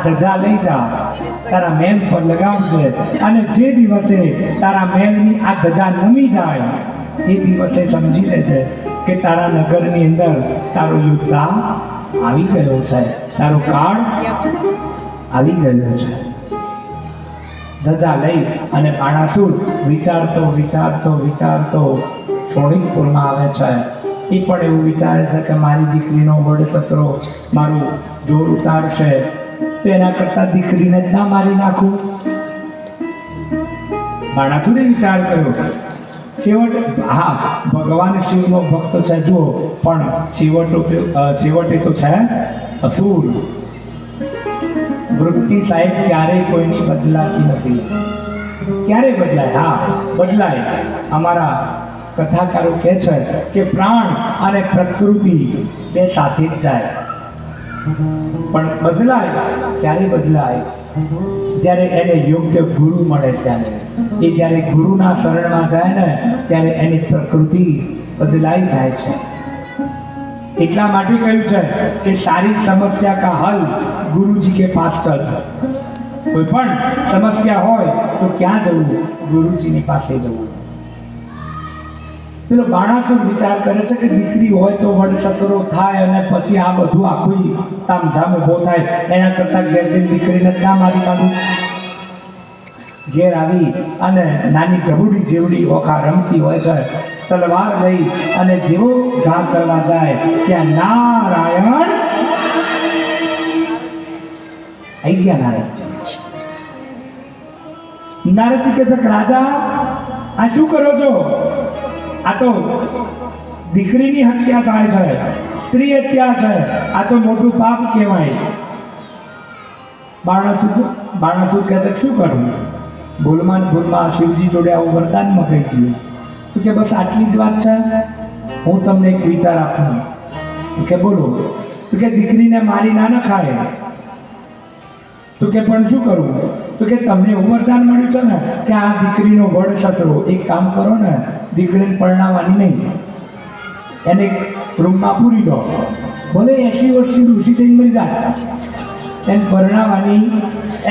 ધજા લઈ જા, તારા મહેલ પર લગાવજે, અને જે દિવસે તારા મહેલની આ ધજા નમી જાય એ દિવસે સમજી લે છે કે તારા નગરની અંદર તારો યુદ્ધામ આવી ગયો છે, તારો કાળ આવી ગયો છે. ધજા લઈ અને બાણાસુર વિચારતો વિચારતો વિચારતો શોણિતપુરમાં આવે છે. એ પણ એવું વિચારે છે કે મારી દીકરીનો વડસતરો મારું જોર ઉતારશે, તો એના કરતાં દીકરીને જ ના મારી નાખું. બાણાસુરે વિચાર કર્યો. છેવટે હા, ભગવાન શિવનો ભક્ત છે જુઓ, પણ છેવટે તો છે અસુર. વૃત્તિ સાહેબ ક્યારેય કોઈની બદલાતી નથી. ક્યારે બદલાય? હા, બદલાય. અમારા કથાકારો કહે છે કે પ્રાણ અને પ્રકૃતિ બે સાથે જ જાય, પણ બદલાય. ક્યારે બદલાય? જ્યારે એને યોગ્ય ગુરુ મળે ત્યારે. એ જ્યારે ગુરુના શરણમાં જાય ને ત્યારે એની પ્રકૃતિ બદલાઈ જાય છે. એટલા માટે કહ્યું છે કે સારી સમસ્યા કા હલ ગુરુજી કે પાસ ચલ. કોઈ પણ સમસ્યા હોય તો ક્યાં જવું? ગુરુજીની પાસે જવું. પેલો બાણાસુર વિચાર કરે છે કે દીકરી હોય તો વડસતરો થાય અને પછી આ બધું આખું તામઝામ ઊભો થાય, એના કરતાં ઘેર જઈને દીકરીને ના મારી કાઢું. ઘેર આવી અને નાની ઢબુડી જેવડી ઓખા રમતી હોય છે, તલવાર લઈ અને જેવો ઘા કરવા જાય ત્યાં નારાયણ આવી ગયા. નારદજી કહે છે, રાજા આ શું કરો છો? આ તો દીકરીની હત્યા થાય છે, સ્ત્રી હત્યા છે, આ તો મોટું પાપ કહેવાય. બાણાસુર કહે છે, શું કરવું? ભૂલમાં શિવજી જોડે આવું વરદાન મગાઈ ગયું. તો કે બસ આટલી જ વાત છે, હું તમને એક વિચાર આપું. તો કે બોલો. તો કે દીકરીને મારી ના નખાય. તો કે પણ શું કરવું? તો કે તમને એવું વરદાન મળ્યું છે ને કે આ દીકરીનો વડસતરો, એક કામ કરો ને, દીકરીને પરણાવવાની નહીં, એને રૂમમાં પૂરી દો. ભલે 80 વર્ષની ઋષિ થઈને મરી જાય, એને પરણાવવાની,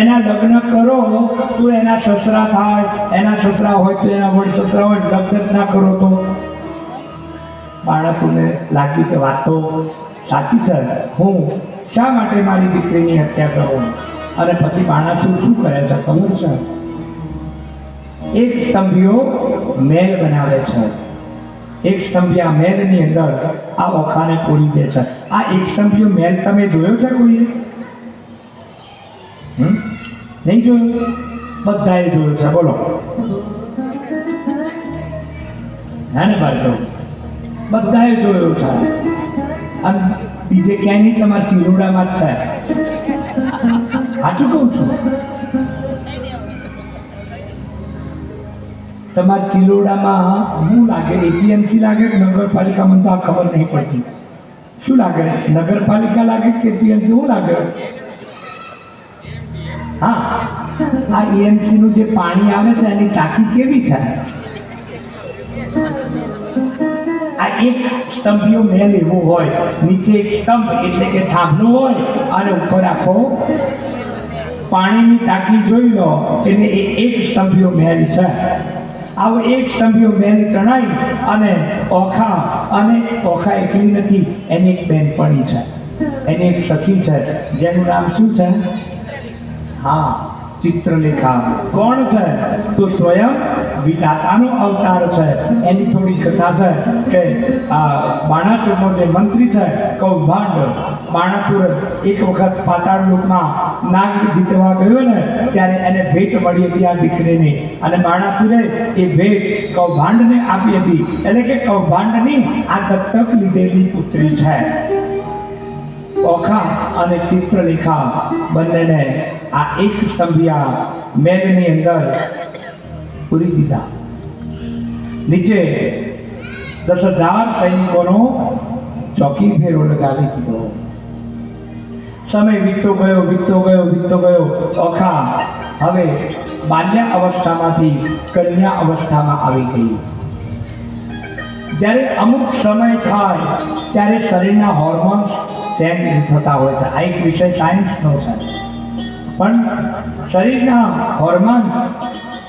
એના લગ્ન કરો તો એના સસરા થાય, એના સસરા હોય તો એના વડસતરા હોય. લગ્ન ના કરો તો બાણાસુરને લાગ્યું કે વાત તો સાચી છે, હું શા માટે મારી દીકરીની હત્યા કરું? અને પછી બાણાસુર શું કરે છે ખબર છે? એક સ્તંભીઓ મહેલ બનાવે છે. એક સ્તંભિયા મહેલની અંદર આ ઓખાને પૂરી દે છે. આ એક સ્તંભીયો મહેલ તમે જોયો છે કોઈએ? નહીં જોયું? બધાએ જોયું છે. બોલો. હે ને બાળકો? બધાએ જોયું છે. અને બીજે ક્યાંય નહીં, તમારા ચિલોડામાં જ છે. સાચું કહું છું. તમારા ચિલોડામાં શું લાગે? એપીએમસી લાગે કે નગરપાલિકા? મને તો આ ખબર નહીં પડતી. શું લાગે? નગરપાલિકા લાગે કે એપીએમસી? શું લાગે? હા, આ એએમસી નું જે પાણી આવે છે એની ટાંકી કેવી છે? આ એક સ્તંભીયો મહેલ એવો હોય, નીચે એક સ્તંભ એટલે કે થાંભલો હોય અને ઉપર આખો પાણીની ટાંકી જોઈ લો એટલે એ એક સ્તંભીયો મહેલ છે. આવો એક સ્તંભીયો મહેલ ચણાઈ અને ઓખા એકલી નથી, એની એક બહેનપણી છે, એની એક સખી છે, જેનું નામ શું છે? હા, ચિત્રલેખા. કોણ છે? તો સ્વયં વિધાતાનો અવતાર છે. એની થોડી કથા છે કે બાણાસુરનો જે મંત્રી છે કૌભાંડ, બાણાસુર એક વખત પાતાળ લોકમાં નાગ જીતવા ગયો ને ત્યારે એને ભેટ મળી હતી આ દીકરીની, અને બાણાસુરે એ ભેટ કૌભાંડને આપી હતી. એટલે કે કૌભાંડની આ દત્તક લીધેલી પુત્રી છે. ઓખા અને ચિત્રલેખા બંનેને આ એક સ્તંભિયા મહેલની અંદર પૂરી દીધા. નીચે 10,000 સૈનિકોનો ચોકી ફેરો લગાવી દીધો. સમય વીતતો ગયો. ઓખા હવે બાલ્ય અવસ્થામાંથી કન્યા અવસ્થામાં આવી ગઈ. જ્યારે અમુક સમય થાય ત્યારે શરીરના હોર્મોન્સ ચેન્જ થતા હોય છે. આ એક વિષય સાયન્સનો છે. પણ શરીરના હોર્મોન્સ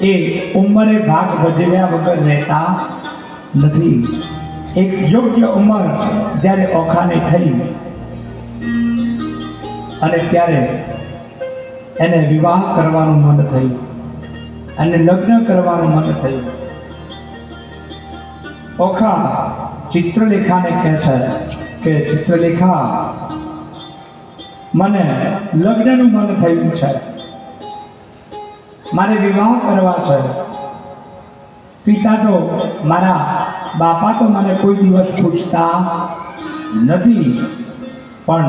એ ઉંમરે ભાગ ભજવ્યા વગર રહેતા નથી. એક યોગ્ય ઉંમર જ્યારે ઓખાને થઈ અને ત્યારે એને વિવાહ કરવાનું મન થયું અને લગ્ન કરવાનું મન થયું. ઓખા ચિત્રલેખાને કહે છે કે ચિત્રલેખા, મને લગ્નનું મન થયું છે, મારે વિવાહ કરવા છે. પિતા તો મારા બાપા તો મને કોઈ દિવસ પૂછતા નથી, પણ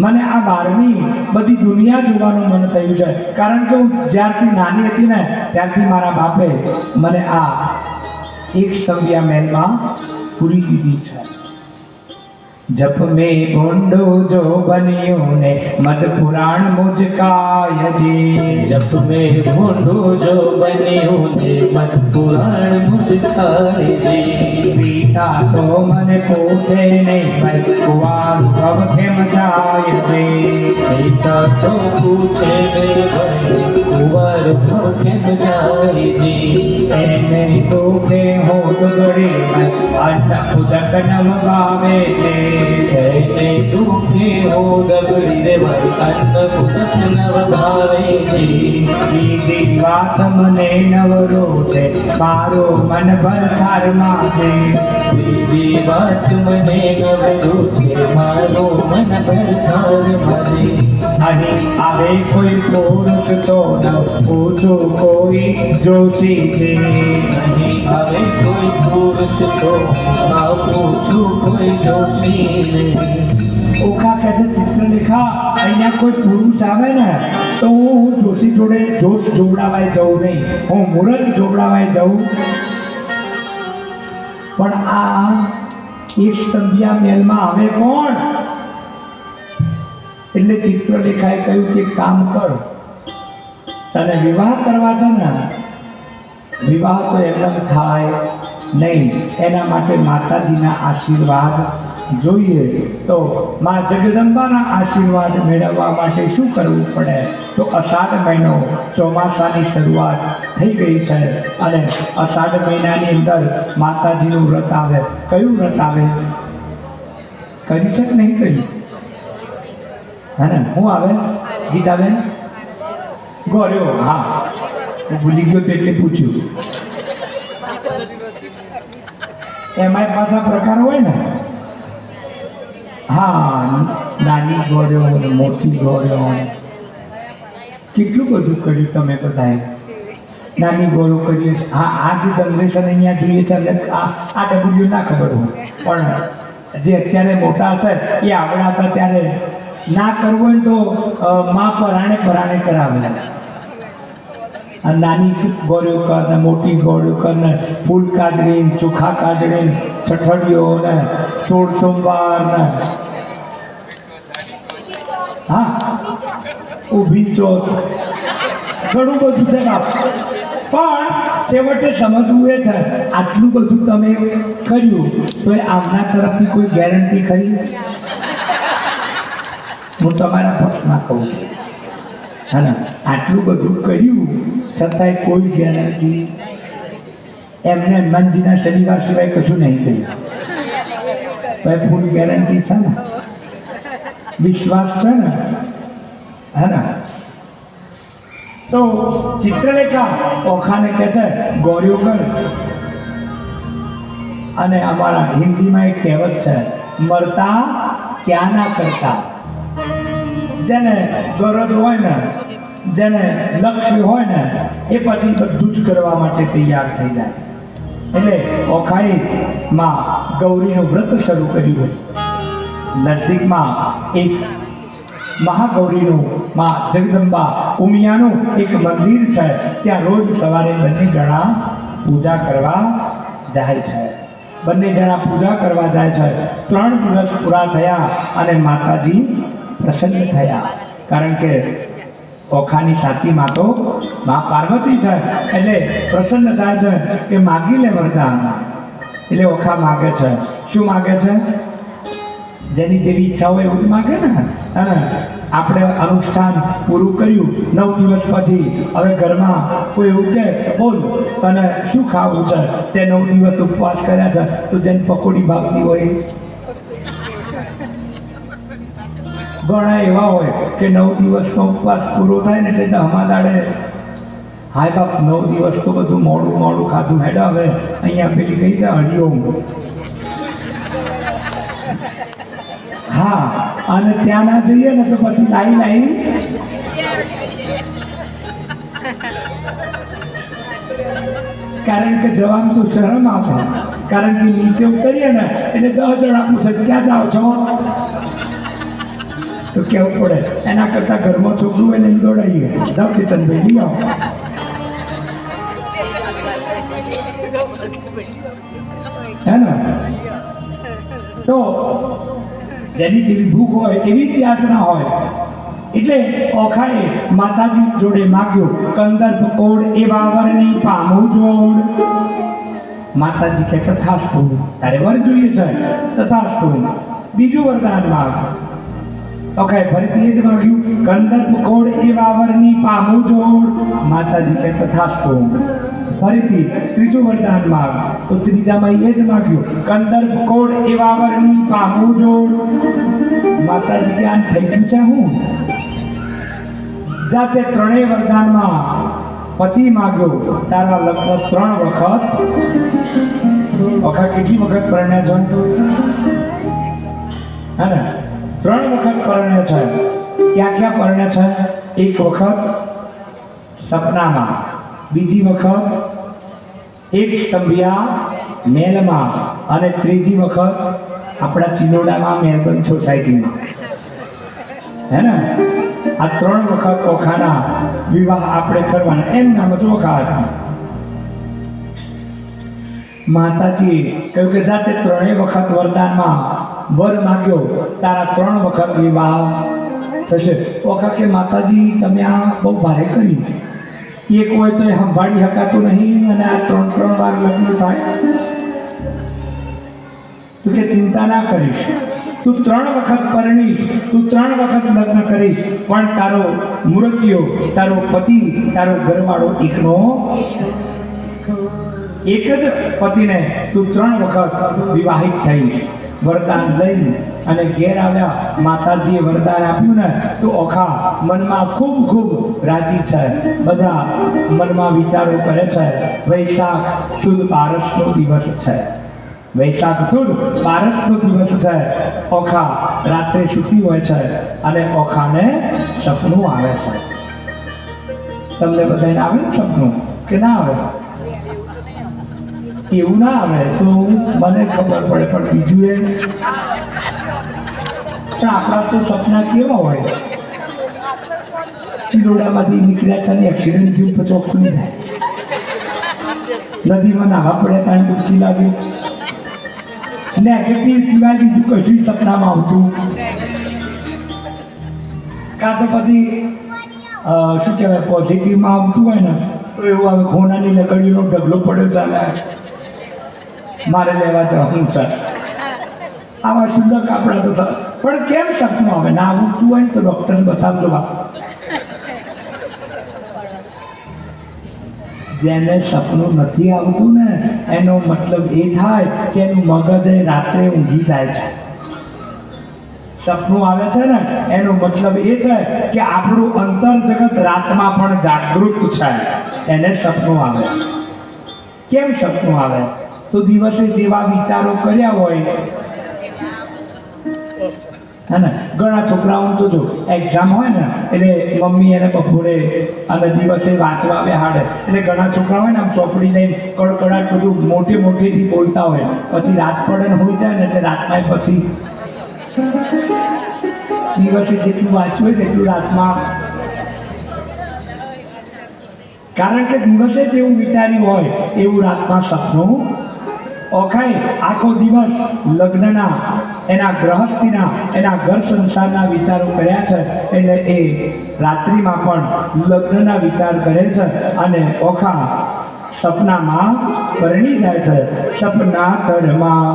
મને આ બહારની બધી દુનિયા જોવાનું મન થયું છે. કારણ કે હું જ્યારથી નાની હતી ને ત્યારથી મારા બાપે મને આ એક સ્તંભિયા મહેલમાં પૂરી દીધી છે. जप में भोंडो जो बनियो ने मद पुराण मुझकाय जे, जप में भोंडो जो बनियो ने मद पुराण मुझकाय जे. पीता तो मन पूछे नहीं भाई कुआर भव केम जाय जे, पीता तो पूछे नहीं भाई कुंवर भव केम जाय जे. एने तो के हो तो गड़े अन्न उदक नम गावे जे, એને દુઃખે હો દગડી રે ભાઈ અન્ન ઉદક નવ ભાવે છે. બીજી વાત મને નવરો છે, મારો મન ભરથારમાં છે. બીજી વાત મને નવરું છે, મારો મન ભરથારમાં છે. અહીં આવે કોઈ પુરુષ તો ન પૂછો કોઈ જોશી છે. અહીં આવે કોઈ પુરુષ તો ના પૂછું કોઈ જોશીને. ઓખા કહે છે ચિત્રલેખા, અહીંયા કોઈ પુરુષ આવે ને તો હું જોશી જોડે જોશ જોવડાવાય જવું નહીં, હું મુહૂર્ત જોવડાવાય જવું. પણ આ એક સ્તંભિયા મહેલમાં આવે કોણ? એટલે ચિત્રલેખાએ કહ્યું કે કામ કર, તને વિવાહ કરવા છે ને, વિવાહ તો એમ થાય નહીં, એના માટે માતાજીના આશીર્વાદ જોઈએ. તો મા જગદંબાના આશીર્વાદ મેળવવા માટે શું કરવું પડે? તો અષાઢ મહિનો, ચોમાસાની શરૂઆત થઈ ગઈ છે અને અષાઢ મહિનાની અંદર માતાજીનું વ્રત આવે. કયું વ્રત આવે? કર્યું છે કે નહીં કર્યું? હે ને? શું આવે? ગીતાબેન ગોર્યો. હા, હું ભૂલી ગયો તો એટલે પૂછ્યું. એમાંય પાછા પ્રકાર હોય ને. હા, નાની ગોળ્યો ને મોટી ગોળ્યો, કેટલું બધું કર્યું તમે બધાએ. નાની ગોળો કરીએ. હા, આ જે જનરેશન અહીંયા જોઈએ છે એટલે આ ડબલ્યુ ના ખબર હોય, પણ જે અત્યારે મોટા છે એ આવડા હતા ત્યારે ના કરવું હોય તો માં પરાણે કરાવે. નાની ગોળ્યો કર ને મોટી ગોળ્યો કર ને ફૂલ કાજળી, ચોખા કાજળી, છઠડીઓ ને 16 સોમવાર ને હા ઊભી ચોથ, ઘણું બધું છે બાપ. પણ છેવટે સમજવું એ છે, આટલું બધું તમે કર્યું તો એ આવનાર તરફથી કોઈ ગેરંટી ખરી? હું તમારા પક્ષમાં કહું છું, હા ને? આટલું બધું કર્યું છતાંય કોઈ ગેરંટી? એમને હનુમાનજીના શનિવાર સિવાય કશું નહીં કર્યું, તો ફૂલ ગેરંટી છે ને? વિશ્વાસ છે ને? હે ને? તો ચિત્રલેખા ઓખાને કહે છે ગોળ્યો કર. અને અમારા હિન્દીમાં એક કહેવત છે, મરતા ક્યાં ના કરતા. જેને ગરજ હોય ને, જેને લક્ષ્ય હોય ને, એ પછી બધું જ કરવા માટે તૈયાર થઈ જાય. એટલે ઓખાએ માં ગૌરીનું વ્રત શરૂ કર્યું. નજદીકમાં એક મહાગૌરીનું, માં જગદંબા ઉમિયાનું એક મંદિર છે. ત્યાં રોજ સવારે બંને જણા પૂજા કરવા જાય છે. બંને જણા પૂજા કરવા જાય છે. 3 દિવસ પૂરા થયા અને માતાજી પ્રસન્ન થયા. કારણ કે ઓખાની સાચી માં તો મા પાર્વતી છે, એટલે પ્રસન્ન થાય છે કે માગી લે વરદાન. એટલે ઓખા માગે છે. શું માગે છે? જેની જેવી ઈચ્છા હોય એવું જ માગે ને. આપણે અનુષ્ઠાન પૂરું કર્યું 9 દિવસ પછી હવે ઘરમાં કોઈ એવું કહે બોલ તને શું ખાવું છે તે 9 દિવસ ઉપવાસ કર્યા છે તો જેને પકોડી ભાવતી હોય ઘણા એવા હોય કે 9 દિવસનો ઉપવાસ પૂરો થાય ને એટલે હમાદાડે હાય બાપ 9 દિવસ તો બધું મોડું મોડું ખાધું હેડ હવે અહીંયા પેલી કઈ છે હરિઓમ હા અને ત્યાં ના જઈએ ને તો પછી લાઈ કારણ કે જવાનું તો શરમ આપે કારણ કે નીચે ઉતરીએ ને એટલે 10 જણા પૂછે ક્યાં જાઓ છો તો કેવું પડે એના કરતા ઘરમાં છોકરું હોય ને દોડાઈએ જાઓ ચેતનભાઈ લઈ આવો હે ને તો જેની જેવી ભૂખ હોય એવી જ યાચના હોય એટલે ઓખાએ માતાજી જોડે માગ્યો કંદર્પ કોડ એવા વરની પામું જોડ માતાજી કે તથાસ્તુ તારે વર જોઈએ છે તથાસ્તુ બીજું વરદાન માગ ઓખાએ ફરીથી એ જ માગ્યું કંદર્પ કોડ એવા વરની પામું જોડ માતાજી કે તથાસ્તુ ફરીથી ત્રીજું વરદાન માગ તો ત્રીજામાં એ જ માગ્યું કંદર્પ કોડ એવા વરની પામું જોડ માતાજી કે આન થઈ ગયું છે હું જાતે ત્રણેય વરદાનમાં પતિ માગ્યો તારા લગ્ન 3 વખત ઓખા કેટલી વખત પરણ્યા છે હે ને 3 વખત પરણ્યા છે ક્યાં ક્યાં પરણ્યા છે એક વખત સપનામાં બીજી વખત એક સ્તંભિયા મહેલમાં અને ત્રીજી વખત આપણા ચિલોડામાં મેલબર્ન સોસાયટીમાં હે ને આ 3 વખત ઓખાના વિવાહ આપણે કરવાના એમ નામ જ ઓખા હતા માતાજીએ કહ્યું કે જાતે 3 વખત વરદાનમાં વર માગ્યો તારા 3 વખત વિવાહ થશે ઓખા કે માતાજી તમે આ બહુ ભારે કરી એક હોય તો એ સંભાળી શકાતું નહીં અને આ 3 વાર લગ્ન થાય તું કે ચિંતા ના કરીશ તું 3 વખત પરણીશ તું 3 વખત લગ્ન કરીશ પણ તારો મૃત્યુ તારો પતિ તારો ઘરવાળો એકનો એક જ પતિને તું 3 વખત વિવાહિત થઈશ વરદાન લઈ અને ઘેર આવ્યા માતાજીએ વરદાન આપ્યું ને તો ઓખા મનમાં ખૂબ ખૂબ રાજી છે બધા મનમાં વિચારો કરે છે વૈશાખ શુદ્ધ બારસનો દિવસ છે વૈશાખ શુદ્ધ બારસનો દિવસ છે ઓખા રાત્રે સૂતી હોય છે અને ઓખાને સપનું આવે છે તમને બધાને આવે ને સપનું કે ના આવે એવું ના આવે તો મને ખબર પડે પણ બીજું એ પણ આપણા તો સપના કેવા હોય ચિલોડામાંથી નીકળ્યા ત્યારે એક્સિડન્ટ થયું પછી ઓખું નહીં થાય નદીમાં નાહવા પડ્યા ત્યારે ડૂબકી લાગે નેગેટિવ સિવાય બીજું કશું સપનામાં આવતું કાં તો પછી શું કહેવાય પોઝિટિવમાં આવતું હોય ને તો એવું આવે ખોનાની લકડીનો ઢગલો પડ્યો ચાલે મારે લેવા જવાનું છે આવા શુદ્ધ કાપડા તો પણ કેમ સપનું આવે ના આવતું હોય ને તો ડૉક્ટરને બતાવજો બાપ જેને સપનું નથી આવતું ને એનો મતલબ એ થાય કે એનું મગજ રાત્રે ઊંઘી જાય છે સપનું આવે છે ને એનો મતલબ એ છે કે આપણું અંતર જગત રાતમાં પણ જાગૃત છે એને સપનું આવે કેમ સપનું આવે તો દિવસે જેવા વિચારો કર્યા હોય હે ને ઘણા છોકરાઓને તો જો એક્ઝામ હોય ને એટલે મમ્મી એને બપોરે અને દિવસે વાંચવા બેહાડે એટલે ઘણા છોકરા હોય ને આમ ચોપડી લઈને કડકડાટ બધું મોટેથી બોલતા હોય પછી રાત પડે ને હોઈ જાય ને એટલે રાતમાં પછી દિવસે જેટલું વાંચ્યું હોય તેટલું રાતમાં કારણ કે દિવસે જેવું વિચાર્યું હોય એવું રાતમાં સપનું ઓખાએ આખો દિવસ લગ્નના એના ગૃહસ્થીના એના ઘર સંસારના વિચારો કર્યા છે એટલે એ રાત્રિમાં પણ લગ્નના વિચાર કરે છે અને ઓખા સપનામાં પરણી જાય છે. સપના તરમાં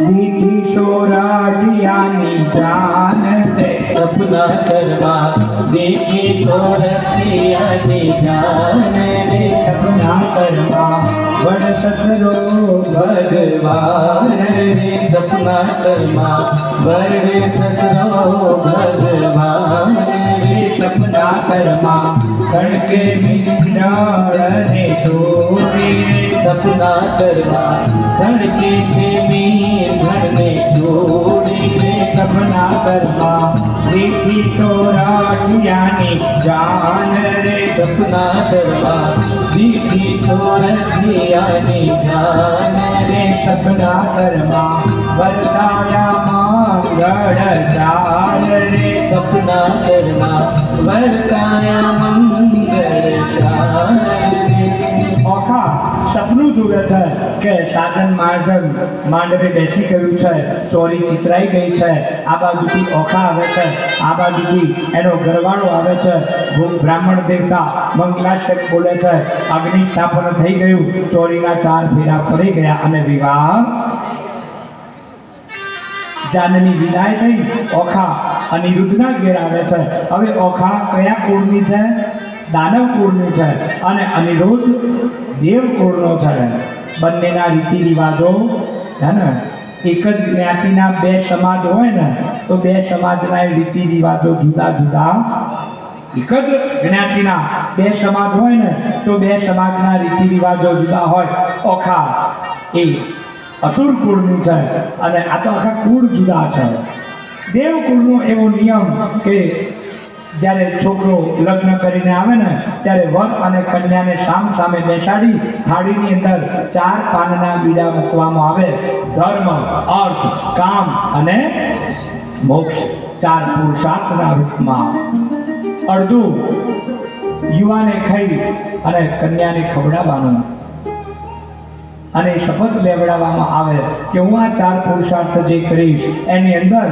દીઠી સોરઠિયાની જાન રે. સપના ઘરમાં દેખી સોરઠિયાની જાન રે. સપના તરમાં વડ સસરો ભગવાન રે. સપના ઘરમાં વરડે સસરો ભગવાન રે. સપના તરમાં કણકે મીંડળને ચોરી રે. સપના ઘરમાં ધડકે છે મીંઢણને જોડી રે. સપના તરમાં દીઠી સોરઠિયાની જાન રે. સપના ઘરમાં દીઠી સોરઠિયાની જાન રે. સપના તરમાં વરસાયા મંગળ ચાલ રે. સપના ઘરમાં વર્તાયા મંગળ ચાલ રે. ઓખા સપનું જુએ છે કે સાજન માર્જન માંડવે બેસી ગયું છે, ચોરી ચિતરાઈ ગઈ છે. આ બાજુથી ઓખા આવે છે, આ બાજુથી એનો ઘરવાળો આવે છે. બ્રાહ્મણ દેવતા મંગલાષ્ટક બોલે છે. અગ્નિ સ્થાપન થઈ ગયું, ચોરીના 4 ફેરા ફરી ગયા અને વિવાહ. જાનની વિદાય થઈ. ઓખા અનિરુદ્ધના ઘેર આવે છે. હવે ઓખા કયા કુળની છે? દાનવ કુળની છે અને અનિરુદ્ધ દેવ કુળનો છે. બંનેના રીતિ રિવાજો છે ને એક જ જ્ઞાતિના 2 સમાજ હોય ને તો 2 સમાજના રીતિ રિવાજો જુદા જુદા. એક જ જ્ઞાતિના 2 સમાજ હોય ને તો 2 સમાજના રીતિ રિવાજો જુદા હોય. ઓખા એ અસુર કુળની છે અને આ તો આખા કુળ જુદા છે. દેવ કુળનો એવો નિયમ કે જ્યારે છોકરો લગ્ન કરીને આવે ને ત્યારે વર અને કન્યાને સામ સામે બેસાડી થાળીની અંદર 4 પાનના બીડા મૂકવામાં આવે. ધર્મ, અર્થ, કામ અને મોક્ષ 4 પુરુષાર્થના રૂપમાં. અડધું યુવાને ખાઈ અને કન્યાને ખવડાવવાનું અને શપથ લેવડાવવામાં આવે કે હું આ 4 પુરુષાર્થ જે કરીશ એની અંદર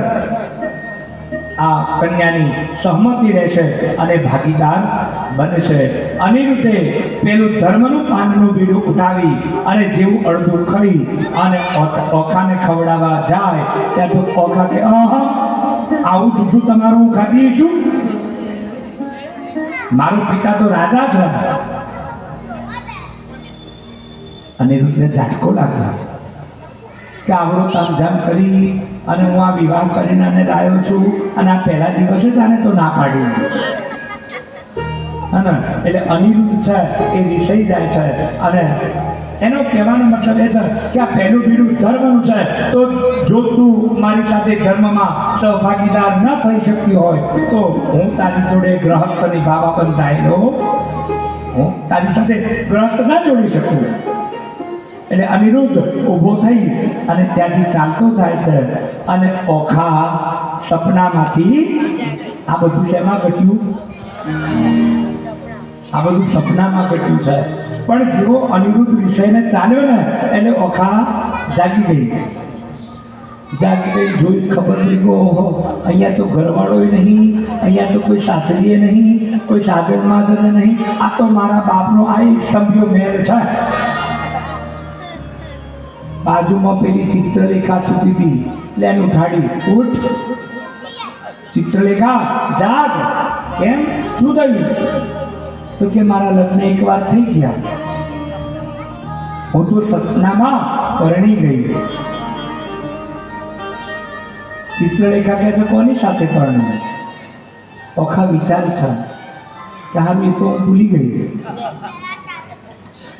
આ કન્યાની સહમતિ રહેશે અને ભાગીદાર બનશે. અનિરુદ્ધે પેલું ધર્મનું પાનનું બીડું ઉઠાવી અને જેવું અડધું ખાઈ અને ઓખાને ખવડાવવા જાય ત્યાં તો ઓખા કે આવું જુદું તમારું હું ખાધી છું? મારો પિતા તો રાજા છે. અનિરુદ્ધને ઝાટકો લાગ્યો કે આવડો તામઝામ કરી અને હું આ વિવાહ કરીને આને લાવ્યો છું અને આ પહેલા દિવસે જ આને તો ના પાડી. હા ને એટલે અનિરુદ્ધ છે એ રીસાઈ જાય છે અને એનો કહેવાનો મતલબ એ છે કે આ પહેલું બીડું ધર્મનું છે તો જો તું મારી સાથે ધર્મમાં સહભાગીદાર ન થઈ શકતી હોય તો હું તારી જોડે ગ્રહસ્થ નિભાવવા બંધાયેલો, હું તારી સાથે ગ્રહસ્થ ના જોડી શકું. એટલે અનિરુદ્ધ ઊભો થઈ અને ત્યાંથી ચાલતો થાય છે અને ઓખા સપનામાંથી આ બધું શેમાં ઘટ્યું? આ બધું સપનામાં ઘટ્યું છે. પણ જેવો અનિરુદ્ધ વિષયને ચાલ્યો ને એટલે ઓખા જાગી ગઈ. જોઈ ખબર પડી કે ઓહો અહીંયા તો ઘરવાળોય નહીં, અહીંયા તો કોઈ સાસરીએ નહીં, કોઈ સાજન માજન નહીં, આ તો મારા બાપનો આ એક સભ્યો મેળ છે. બાજુમાં પેલી ચિત્રલેખા સૂતી હતી એટલે એને ઉઠાડી, ઉઠ ચિત્રલેખા જાગ. કેમ, શું થયું? તો કે મારા લગ્ન એકવાર થઈ ગયા, હું તો સપનામાં પરણી ગઈ. ચિત્રલેખા કહે છે કોની સાથે પરણી? ઓખા વિચાર છે કે હાલ એ તો હું ભૂલી ગઈ.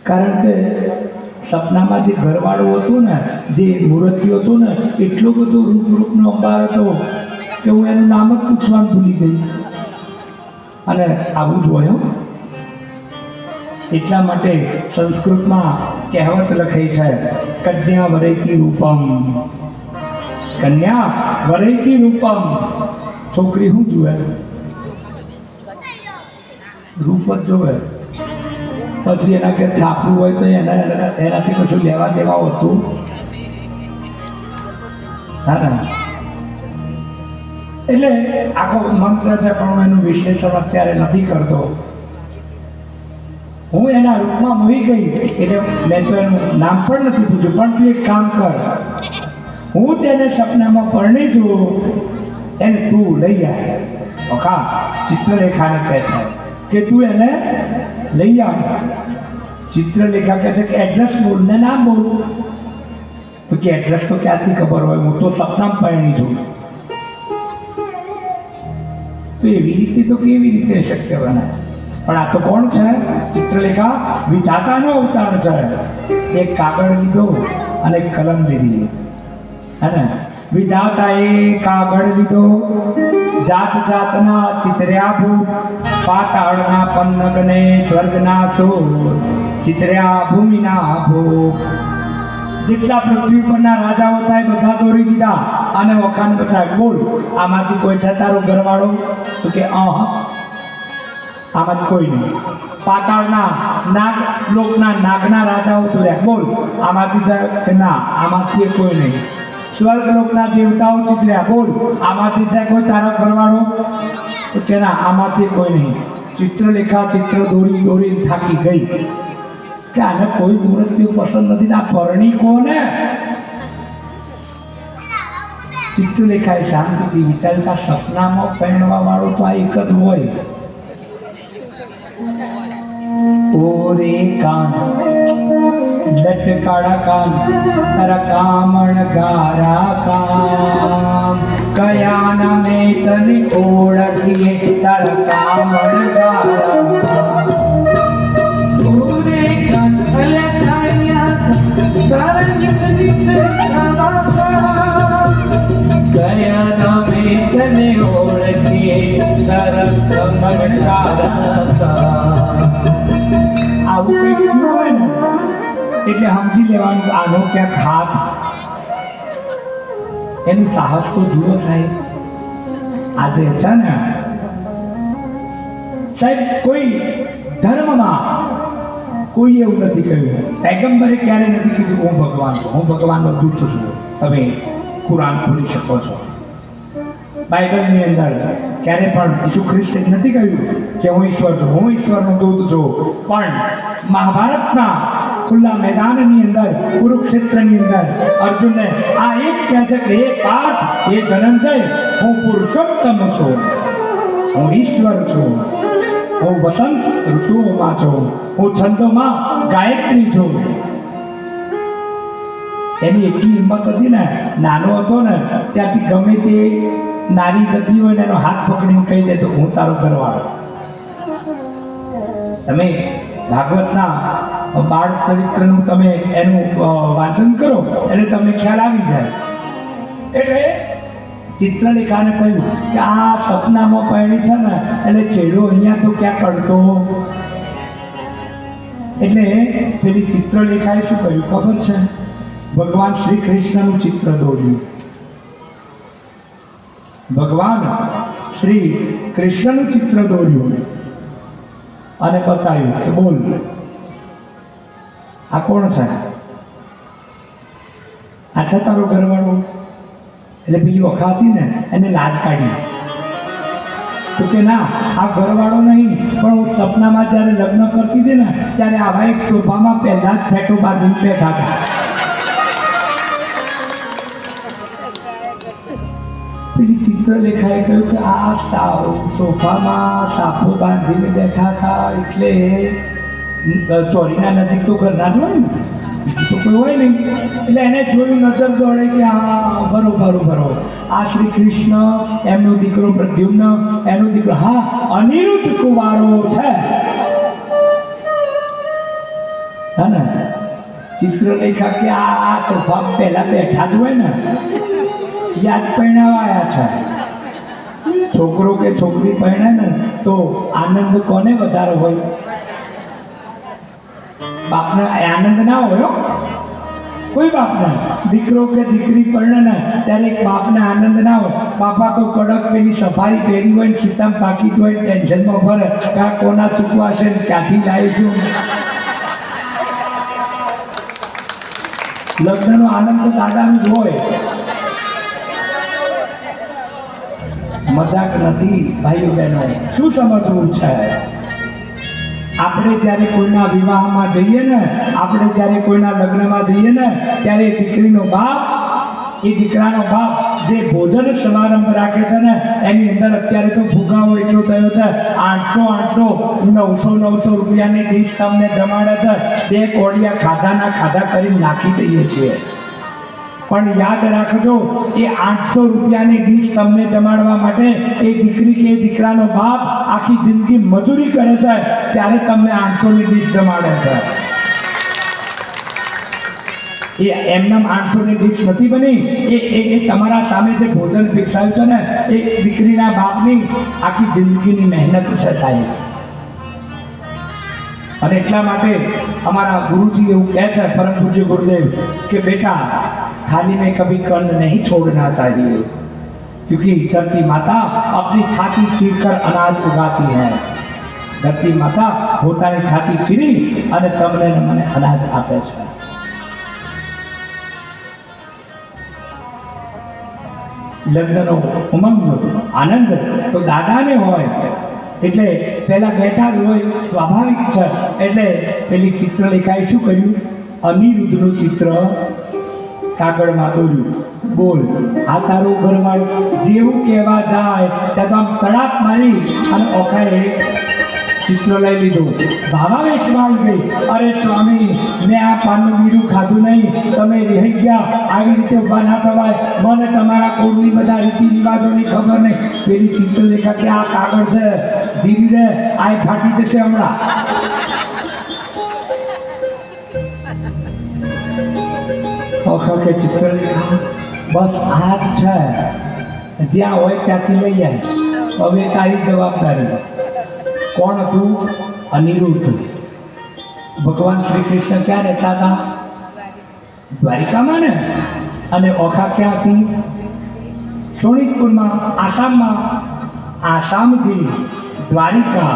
કારણ કે સપનામાં જે ઘરવાળો હતો ને, જે મૂર્તિઓ હતો ને, એટલો બધો રૂપનો અંબાર હતો કે હું એનું નામ જ પૂછવાનું ભૂલી ગઈ. અને આવું જ હોય. એટલા માટે સંસ્કૃતમાં કહેવત લખાઈ છે, કન્યા વરૈતી રૂપમ. કન્યા વરૈતી રૂપમ. છોકરી શું જુએ? રૂપ જ જોવે. પછી એના કે છાપવું હોય તો એનાથી કશું લેવા દેવા હોતું. હા ને, એટલે આખો મંત્ર છે પણ હું એનું વિશ્લેષણ અત્યારે નથી કરતો. હું એના રૂપમાં મોહી ગઈ એટલે મેં તો એનું નામ પણ નથી પૂછ્યું. પણ તું એક કામ કર, હું જેને સપનામાં પરણી છું એને તું લઈ આવ. તો કા ચિત્રલેખાને કહે છે કે તું એને લઈ આવ. ચિત્રલેખા કહે છે કે એડ્રેસ બોલ ને નામ બોલ. તો કે એડ્રેસ તો ક્યાંથી ખબર હોય, હું તો સપનામાં પરણી છું. તો એવી રીતે તો કેવી રીતે શક્ય બને? પણ આ તો કોણ છે? ચિત્રલેખા વિધાતાનો અવતાર છે. એક કાગળ લીધો અને એક કલમ લીધી, હે ને? વિધાતાએ કાગળ લીધો, જાત જાતના ચિત્ર્યા ભૂત, પાતાળના પન્નગને સ્વર્ગના સોર, ચિત્ર્યા ભૂમિના ભૂપ. જેટલા પૃથ્વી પરના રાજાઓ થાય બધા દોરી દીધા અને વખાણ બતાવ્યા. બોલ, આમાંથી કોઈ છે તારો ઘરવાળો? તો કે આમાં કોઈ નહીં. પાતાળના નાગ લોકના નાગના રાજાઓ દોર્યા. બોલ, આમાંથી છે? કે ના, આમાંથી કોઈ નહીં. સ્વર્ગ લોકના દેવતાઓ ચિત્ર્યા. બોલ, આમાંથી છે કોઈ તારો ઘરવાળો? તો કે ના, આમાંથી કોઈ નહીં. ચિત્રલેખા ચિત્ર દોરી દોરી થાકી ગઈ કે આને કોઈ મૂર્તિઓ પસંદ નથી, આ પરણી કોને? ચિત્રલેખાએ શાંતિથી વિચારતા સપનામાં પહેરવા વાળો તો આ એક જ હોય. ઓરે કાન લટકાળા કાન, તારા કામણ ગારા કામ, કયા નામે તને ઓળખીએ, તારા કામણ ગારા કામ. ઓરે કાન લટકાળ્યા તારા કયા નામે તને ઓળખીએ, તારા કામણ ગારા કામ. આવું કંઈક થયું હોય ને એટલે સમજી લેવાનું આનો ક્યાંક હાથ. એનું સાહસ તો જુઓ સાહેબ. આજે છે ને સાહેબ, કોઈ ધર્મમાં કોઈ એવું નથી કહ્યું, પૈગંબરે ક્યારે નથી કીધું હું ભગવાન છું, હું ભગવાનનો દૂત છું. તમે કુરાન ખોલી શકો છો. બાઇબલની અંદર ક્યારે પણ ઈસુ ખ્રિસ્તે નથી કહ્યું કે હું ઈશ્વર છું, હું ઈશ્વરનો દૂત છું. પણ મહાભારતના ખુલ્લા મેદાનની અંદર, કુરુક્ષેત્રની અંદર અર્જુનને આ એક કહે છે કે એ પાર્થ, એ ધનંજય, હું પુરુષોત્તમ છું, હું ઈશ્વર છું, હું વસંત ઋતુઓમાં છું, હું છંદોમાં ગાયત્રી છું. એની એટલી હિંમત હતી ને, નાનો હતો ને ત્યાંથી ગમે તે નારી જતી હોય ને એનો હાથ પકડીને કહી દે તો હું તારો ઘરવાળો. તમે ભાગવતના બાળ ચરિત્રનું તમે એનું વાંચન કરો એટલે તમને ખ્યાલ આવી જાય. એટલે ચિત્રલેખાને કહ્યું કે આ સપનામાં પરણી છે ને એટલે છેડો અહીંયા તો ક્યાં કરતો. એટલે પેલી ચિત્રલેખાએ શું કહ્યું ખબર છે? ભગવાન શ્રી કૃષ્ણનું ચિત્ર દોર્યું. ભગવાન શ્રી કૃષ્ણનું ચિત્ર દોર્યું અને બતાવ્યું કે બોલ, આ કોણ છે? આ છે તારો ઘરવાળો? એટલે પેલી વખાતી ને એને લાજ કાઢી. તો કે ના, આ ઘરવાળો નહીં, પણ હું સપનામાં જ્યારે લગ્ન કરતી હતી ને ત્યારે આવા એક સોફામાં પહેલા જ ફેટો બાંધીને બેઠા હતા. પેલી ચિત્રલેખાએ કહ્યું કે આ સોફામાં સાપો બાંધીને બેઠા હતા એટલે ચોરીના નજીક તો ઘરના જ હોય ને, બીજું તો કોઈ હોય નહીં. એટલે એને જોયું, નજર દોડે કે હા બરોબર, આ શ્રી કૃષ્ણ, એમનો દીકરો પ્રદ્યુમ્ન, એનો દીકરો હા અનિરુદ્ધ કુંવારો છે. હા ને? ચિત્રલેખા કે આ સોફા પહેલા બેઠા જ હોય ને, યાદ પરણાવાયા છે. છોકરો કે છોકરી પરણે ને તો આનંદ કોને વધારે હોય? બાપને આનંદ ના હોય, કોઈ બાપને. દીકરો કે દીકરી પરણે ને ત્યારે એક બાપને આનંદ ના હોય. બાપા તો કડક પેલી સફારી પહેરી હોય ને ખીચામાં પાકીટ હોય, ટેન્શનમાં ભરે કે આ કોના ચૂકવાશે ને ક્યાંથી લાવી છું. લગ્નનો આનંદ તો દાદાનું જ હોય. મજાક નથી ભાઈઓ બહેનો, શું સમજવું છે? આપણે જ્યારે કોઈના વિવાહમાં જઈએ ને, આપણે જ્યારે કોઈના લગ્નમાં જઈએ ને, ત્યારે દીકરીનો બાપ, એ દીકરાનો બાપ જે ભોજન સમારંભ રાખે છે ને, એની અંદર અત્યારે તો ભૂગાવો એટલો થયો છે, 800 900 રૂપિયાની ડીશ તમને જમાડે છે. 2 કોડિયા ખાધાના ખાધા કરી નાખી દઈએ છીએ. પણ યાદ રાખજો, એ 800 રૂપિયાની ડીશ તમને જમાડવા માટે એ દીકરી કે દીકરાનો બાપ આખી જિંદગી મજૂરી કરે છે, ત્યારે તમને 800ની ડીશ જમાડે છે. એ એમનામ 800ની ડીશ નથી બની, એ તમારા સામે જે ભોજન પીરસાયું છે ને, એ દીકરીના બાપની આખી જિંદગીની મહેનત છે સાહેબ. અને એટલા માટે અમારા ગુરુજી એવું કહે છે, પરમ પૂજ્ય ગુરુદેવ, કે બેટા थाली में कभी कर्ण नहीं छोड़ना चाहिए, क्योंकि धरती माता अपनी छाती चीरकर अनाज उगाती है. धरती माता પોતાની છાતી ચીરી અને તમને ને મને અનાજ આપે છે. લગ્નનો ઉમંગ, આનંદ તો દાદાને હોય, એટલે પહેલા બેઠા જ હોય, સ્વાભાવિક છે. એટલે પેલી ચિત્રલેખાએ શું કર્યું? અનિરુદ્ધનું ચિત્ર કાગળમાં દોર્યું. બોલ, આ તારું ઘરવાળું જેવું કહેવા જાય ત્યાં તો આમ તડાપ મારી અને ઓખાએ ચિત્ર લઈ લીધું. ભાવાવેશમાં આવી ગઈ, અરે સ્વામી, મેં આ પાનનું મીઠું ખાધું નહીં, તમે રહી ગયા, આવી રીતે ઊભા ના થવાય, મને તમારા કુળની બધા રીતિ રિવાજોની ખબર નહીં. પેલી ચિત્રલેખા કે આ કાગળ છે, ધીરે ધીરે આ ફાટી જશે હમણાં. કે ચિત્રલેખા, બસ આ જ છે, જ્યાં હોય ત્યાંથી લઈ જાય, હવે તારી જવાબદારી. કોણ હતું? અનિરુદ્ધ. ભગવાન શ્રી કૃષ્ણ ક્યાં રહેતા હતા? દ્વારિકામાં ને. અને ઓખા ક્યાં હતી? શોણિતપુરમાં, આસામમાં. આસામથી દ્વારિકા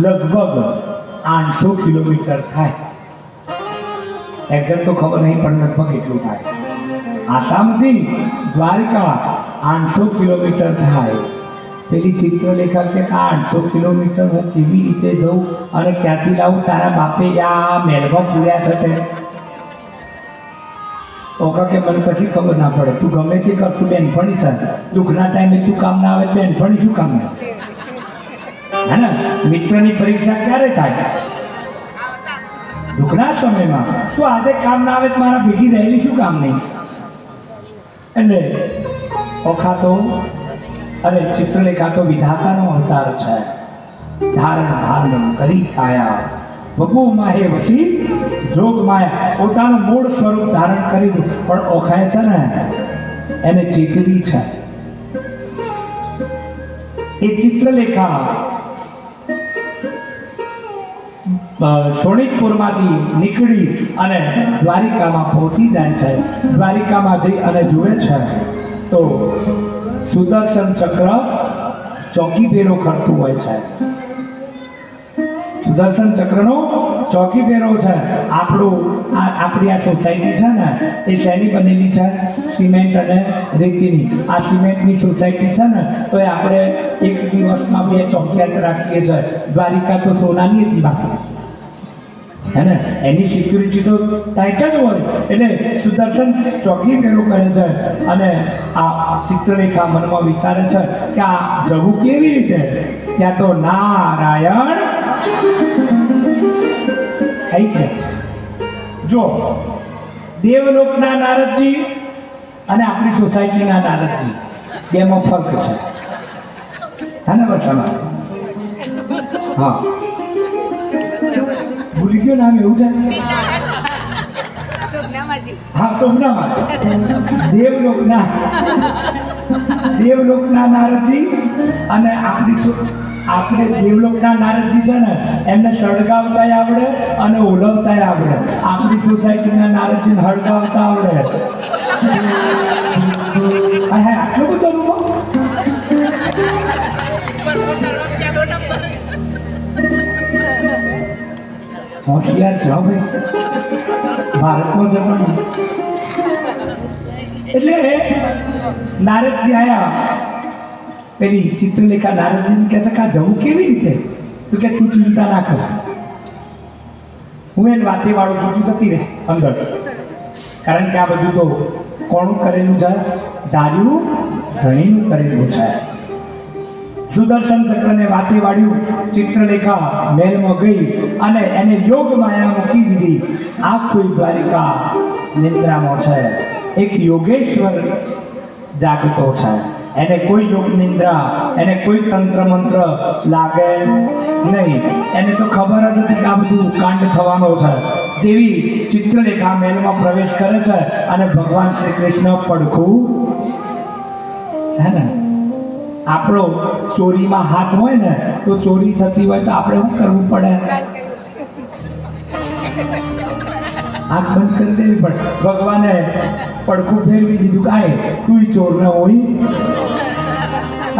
લગભગ 800 કિલોમીટર થાય. એક્ઝેક્ટ તો ખબર નહીં, પણ લગભગ એટલું થાય. આસામથી દ્વારિકા 800 કિલોમીટર થાય. પેલી ચિત્રલેખા કે 800 કિલોમીટર હું કેવી રીતે જઉં અને ક્યાંથી લાવું? તારા બાપે આ મહેલમાં પૂર્યા છે તે. ઓકા કે મને પછી ખબર ના પડે, તું ગમે તે કર, તું બેનપણી છે, દુઃખના ટાઈમે તું કામ ના આવે, બેનપણી શું કામ ના? હે ને? મિત્રની પરીક્ષા ક્યારે થાય? દુઃખના સમયમાં. તું આજે કામ ના આવે, મારા ભેગી રહેલી શું કામ નહીં? એટલે ઓખા તો, અરે ચિત્રલેખા તો વિધાતાનો અવતાર છે. ધારણ ધારણ કરી આયા બબુ માહે વસી જોગ માયા, પોતાનું મૂળ સ્વરૂપ ધારણ કરી દીધું. પણ ઓખાય છે ને, એને ચેતવી છે. એ ચિત્રલેખા શોણિતપુરમાંથી નીકળી અને દ્વારિકામાં પહોંચી જાય છે. દ્વારિકામાં જઈ અને જુએ છે તો સુદર્શન ચક્ર ચોકી ફેરો કરતું હોય છે. સુદર્શન ચક્રનો ચોકી ફેરો છે. આપણી આ સોસાયટી છે ને, એ શેની બનેલી છે? સિમેન્ટ અને રેતીની. આ સિમેન્ટની સોસાયટી છે ને, તો એ આપણે એક દિવસમાં 2 ચોકિયાત રાખીએ છીએ. દ્વારિકા તો સોનાની હતી બાકી, હે ને? એની સિક્યુરિટી તો ટાઈટ જ હોય. એટલે સુદર્શન ચોકી ફેરો કરે છે. અને આ ચિત્રલેખા મનમાં વિચારે છે કે આ જવું કેવી રીતે? ત્યાં તો નારાયણ આવી ગયા. જો દેવલોકના નારદજી અને આપણી સોસાયટીના નારદજી, બેમાં ફરક છે, હે ને વર્ષામાં? હા, ભૂલી ગયો નામ એવું છે? હા, સોમનામાં. દેવલોકના નારદજી અને આપણે દેવલોકના નારદજી છે ને, એમને સળગાવતા આવડે અને ઓલવતા આવડે. આપણી સોસાયટીના નારદજીને હળગાવતા આવડે. હા, આટલો બધો રૂપો. હોશિયાર છો ભાઈ, ભારતમાં જવાનું. એટલે નારદજી આયા. પેલી ચિત્રલેખા નારદજીને કહે છે કે આ જવું કેવી રીતે? તો કે તું ચિંતા ના કર, હું એને વાતે વાળું છું તું જતી રહે અંદર, કારણ કે આ બધું તો કોનું કરેલું છે? ધાર્યું ધણીનું કરેલું છે. સુદર્શન ચક્રને વાતે વાળ્યું, ચિત્રલેખા મહેલમાં ગઈ અને એને યોગ માયા મૂકી દીધી. આ કોઈ દ્વારિકા નિંદ્રામાં છે, એક યોગેશ્વર જાગતો છે. એને કોઈ યોગ નિંદ્રા, એને કોઈ તંત્ર મંત્ર લાગે નહીં. એને તો ખબર જ હતી કે આ બધું કાંડ થવાનો છે. જેવી ચિત્રલેખા મહેલમાં પ્રવેશ કરે છે અને ભગવાન શ્રી કૃષ્ણ પડખું, હે ને, આપણો ચોરીમાં હાથ હોય ને તો ચોરી થતી હોય તો આપણે શું કરવું પડે? આંખ બંધ કરી દેવી પડે. ભગવાને પડખું ફેરવી દીધું, કાંઈ તું ચોર ન હોય.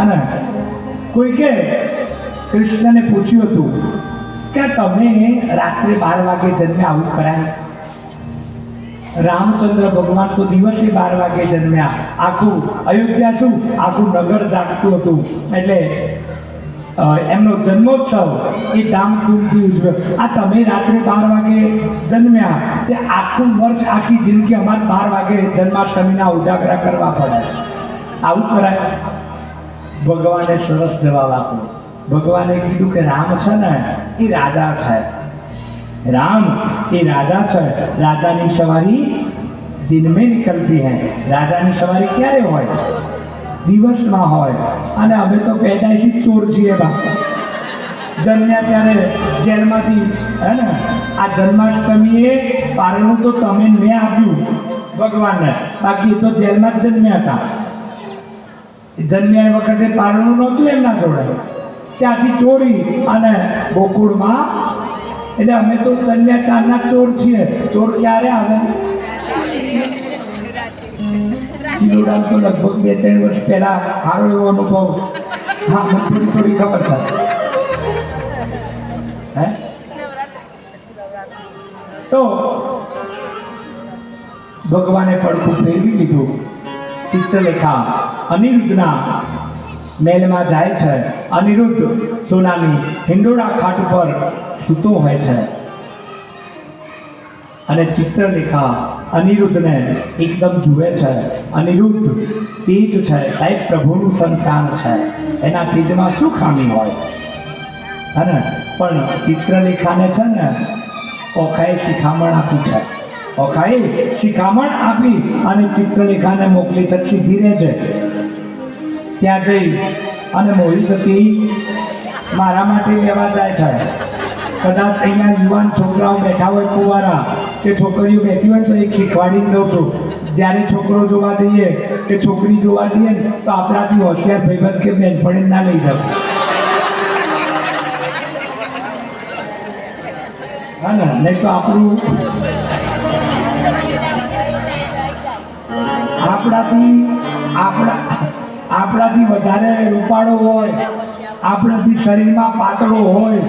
અને કોઈ કે કૃષ્ણને પૂછ્યું હતું કે તમે રાત્રે 12 વાગે જન્મ્યા, આવું કરાય? રામચંદ્ર ભગવાન તો દિવસે 12 વાગે જન્મ્યા. આખું અયોધ્યા શું, આખું નગર જાગતું હતું. એટલે એમનો જન્મોત્સવ એ ધામધૂમથી ઉજવ્યો. આ તમે રાત્રે 12 વાગે જન્મ્યા, તે આખું વર્ષ, આખી જિંદગી અમારે 12 વાગે જન્માષ્ટમીના ઉજાગરા કરવા પડે છે, આવું કરાય? ભગવાને સરસ જવાબ આપ્યો. ભગવાને કીધું કે રામ છે ને એ રાજા છે. राम ये राजा है. राजा की सवारी दिन में निकलती है. राजा की सवारी क्यारे होय? दिवस में होय. अने अमे तो पैदाइशी चोर छीए बा. जन्म्या त्यारे जेलमांथी, है ने, आ जन्माष्टमीए पारणું तो तमे મેં આપ્યું ભગવાનને, બાકી તો જેલમાં જ જન્મ્યા હતા. જન્મ્યા વખતે પારણું નહોતું એમના જોડે, ત્યાંથી ચોરી અને ગોકુળમાં. એટલે અમે તો જન્મ્યા ત્યારના ચોર છીએ. ચોર ક્યારે આવે? ચિલોડામ તો લગભગ 2-3 વર્ષ પહેલા સારો એવો અનુભવ, હા, મને થોડી ખબર છે. હે તો ભગવાને પડખું ફેરવી લીધું. ચિત્રલેખા અનિરુદ્ધના મહેલમાં જાય છે. અનિરુદ્ધ સોનાની હિંડોળા ખાટ ઉપર સૂતો હોય છે અને ચિત્રલેખા અનિરુદ્ધને એકદમ જુએ છે. અનિરુદ્ધ તેજ છે, સાહેબ પ્રભુનું સંતાન છે, એના તેજમાં શું ખામી હોય? અને પણ ચિત્રલેખાને છે ને ઓખાએ શિખામણ આપી છે. ઓખાએ શિખામણ આપી અને ચિત્રલેખાને મોકલી છે સીધી રહેજે. ત્યાં જઈ અને મોહિત હતી મારા માટે લેવા જાય છે. કદાચ અહીંયા યુવાન છોકરાઓ બેઠા હોય, કુંવારા કે છોકરીઓ બેઠી હોય તો એ શીખવાડીને જાઉં છું. જ્યારે છોકરો જોવા જઈએ કે છોકરી જોવા જઈએ ને તો આપણાથી હોશિયાર ભાઈબંધ કે બેનપણી ના લઈ જાવ. હા ને, નહીં તો આપણાથી વધારે રૂપાળો હોય, આપણાથી શરીરમાં પાતળો હોય,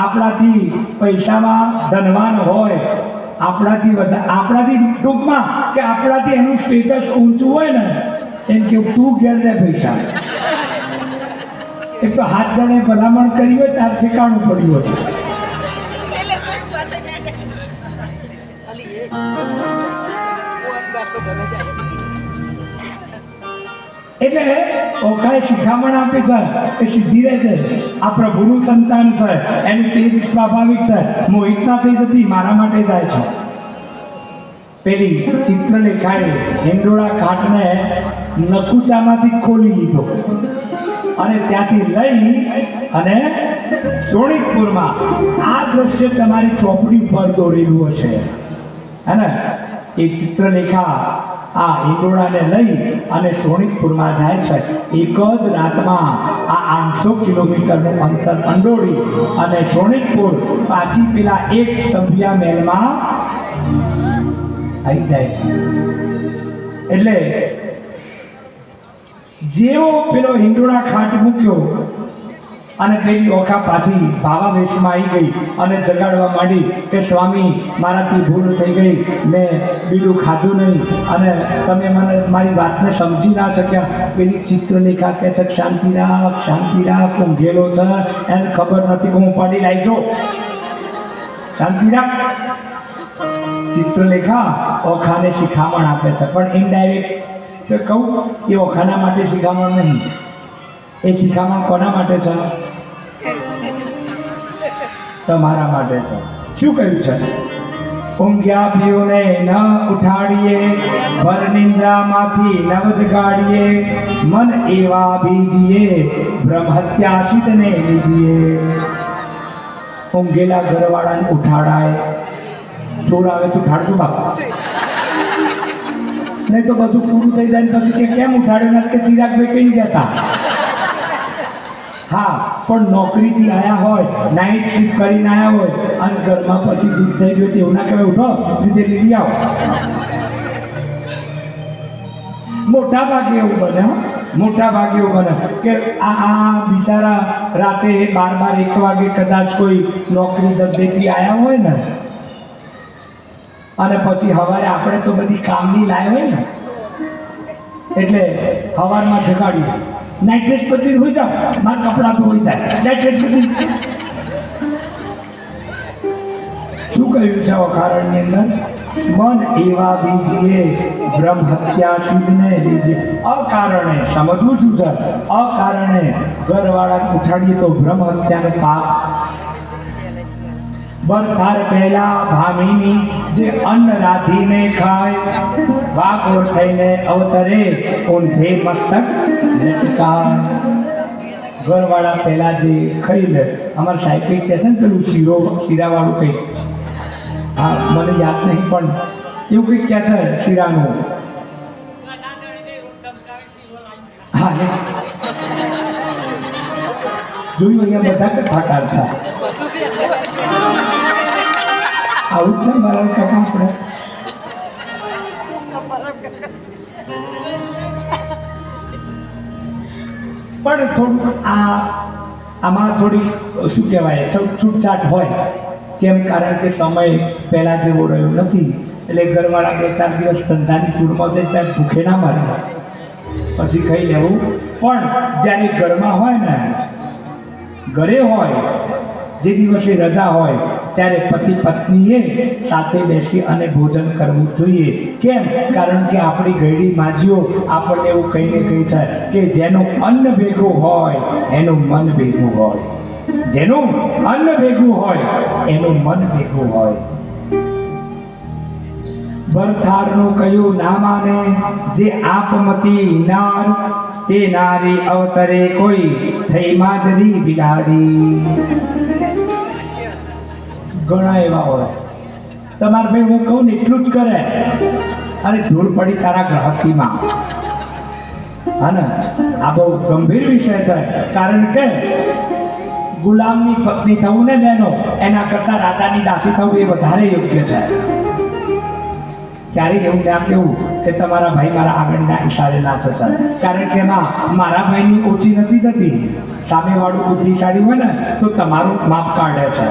આપણાથી પૈસામાં ધનવાન હોય, આપણાથી ટૂંકમાં કે આપણાથી એનું સ્ટેટસ ઊંચું હોય ને, એમ કે તું ઘેર લે પૈસા. એક તો હાથ જણે ભલામણ કરી હોય ત્યારે ઠેકાણું પડ્યું હોય. એટલે ઓખાએ શિખામણ આપી છે કે સીધી રહે છે, આ પ્રભુનું સંતાન છે, એનું તેજ સ્વાભાવિક છે. મોહિતના તેજથી મારા માટે જાય છે. પેલી ચિત્રલેખાએ હિંડોળા ખાટને નકુચામાંથી ખોલી લીધો અને ત્યાંથી લઈ અને શોણિતપુરમાં, આ દ્રશ્ય તમારી ચોપડી પર દોરેલું હશે, હે ને, એ ચિત્રલેખા આ હિંડોળાને લઈ અને શોણિતપુરમાં જાય છે. એક જ રાતમાં આ 800 કિલોમીટરનું અંતર અંડોળી અને શોણિતપુર પાછી પેલા એક સ્તંભિયા મહેલમાં આવી જાય છે. એટલે જેવો પેલો હિંડોળા ખાટ મૂક્યો અને પેલી ઓખા પાછી ભાવાવેશમાં આવી ગઈ અને જગાડવા માંડી કે સ્વામી, મારાથી ભૂલ થઈ ગઈ, મેં બીજું ખાધું નહીં અને તમે મને મારી વાતને સમજી ના શક્યા. પેલી ચિત્રલેખા કહે છે શાંતિ રાખ, ઊંઘેલો છે, એને ખબર નથી કે હું પડી લાવી જો. શાંતિ રાખ. ચિત્રલેખા ઓખાને શિખામણ આપે છે, પણ ઇનડાયરેક્ટ તો કહું એ ઓખાના માટે શિખામણ નહીં. એ શિખામણ કોના માટે છે? તમારા માટે છે. શું કહ્યું છે? ઊંઘ્યા પીઓને ન ઉઠાડીએ, ભર નિંદ્રામાંથી નવ જગાડીએ, મન એવા બીજીએ, બ્રહ્મ હત્યા શીતને લીજીએ. ઊંઘેલા ઘરવાળાને ઉઠાડાય, ચોર આવે તો ઉઠાડજો બાપા, નહીં તો બધું પૂરું થઈ જાય ને પછી કે કેમ ઉઠાડ્યું નથી, કે ચિરાગભાઈ કઈ ગયા. હા, પણ નોકરીથી આવ્યા હોય, નાઇટ શિફ્ટ કરીને આવ્યા હોય અને ઘરમાં પછી દૂધ થઈ ગયું તેવું ના કહેવાય, ઉઠો દૂધ લીધી આવો. મોટા ભાગે એવું બને, મોટા ભાગે એવું બને કે આ બિચારા રાતે 12-1 વાગે કદાચ કોઈ નોકરી ધંધેથી આવ્યા હોય ને, અને પછી સવારે આપણે તો બધી કામની લાય હોય ને, એટલે સવારમાં જગાડી નાઇટ ડ્રેસ બધી હોઈ જાવ, મારા કપડાં ધોઈ જાય, નાઇટ ડ્રેસ બધી. શું કહ્યું છે અકારણની અંદર? મન એવા બીજીએ, બ્રહ્મ હત્યા શીતને લીજીએ. અકારણે સમજવું શું છે? અકારણે ઘરવાળા ઉઠાડીએ તો બ્રહ્મ હત્યાનો પાપ. બરધાર પહેલા ભામીની જે અન્ન રાધીને ખાય, વાગોર થઈને અવતરે ઊંધે મસ્તક લટકાય. ઘરવાળા પહેલા જે ખાઈ લે, અમારા સાહેબ કહે છે ને પેલું શીરાવાળું કંઈક, હા મને યાદ નહીં પણ એવું કંઈક કહે છે શીરાનું. હા જોયું, અહીંયા બધા કથાકાર છે. આવું જ છે મારા કાકા આપણે. પણ થોડું આમાં થોડી શું કહેવાય છૂટછાટ હોય. કેમ? કારણ કે સમય પહેલા જેવો રહ્યો નથી, એટલે ઘરવાળા 2-4 દિવસ ધંધાની ચૂડમાં જાય ત્યારે ભૂખે ના મારે, પછી ખાઈ લેવું. પણ જ્યારે ઘરમાં હોય ને, ઘરે હોય, જે દિવસે રજા હોય ત્યારે પતિ પત્નીએ સાથે બેસી અને ભોજન કરવું જોઈએ. કેમ? કારણ કે આપણી ઘરડી માજીઓ આપણને એવું કહીને કહી છે કે જેનું અન્ન ભેગું હોય એનું મન ભેગું હોય, જેનું અન્ન ભેગું હોય એનું મન ભેગું હોય. બરથારનું કયું ના માને, જે આપમતી નાર, એ નારી અવતરે કોઈ થઈ માજરી બિલાડી. ઘણા એવા હોય, તમારે ભાઈ હું કહું ને એટલું જ કરે, અને ધૂળ પડી તારા ગ્રહસ્થીમાં. હા ને, આ બહુ ગંભીર વિષય છે. કારણ કે ગુલામની પત્ની થવું ને બહેનો, એના કરતાં રાજાની દાસી થવું એ વધારે યોગ્ય છે. ક્યારે એવું ના કેવું કે તમારા ભાઈ મારા આગળના ઈશારે નાચે છે, કારણ કે એમાં મારા ભાઈની ઓછી નથી થતી. સામેવાળું બુદ્ધિશાળી હોય ને તો તમારું માપ કાઢે છે.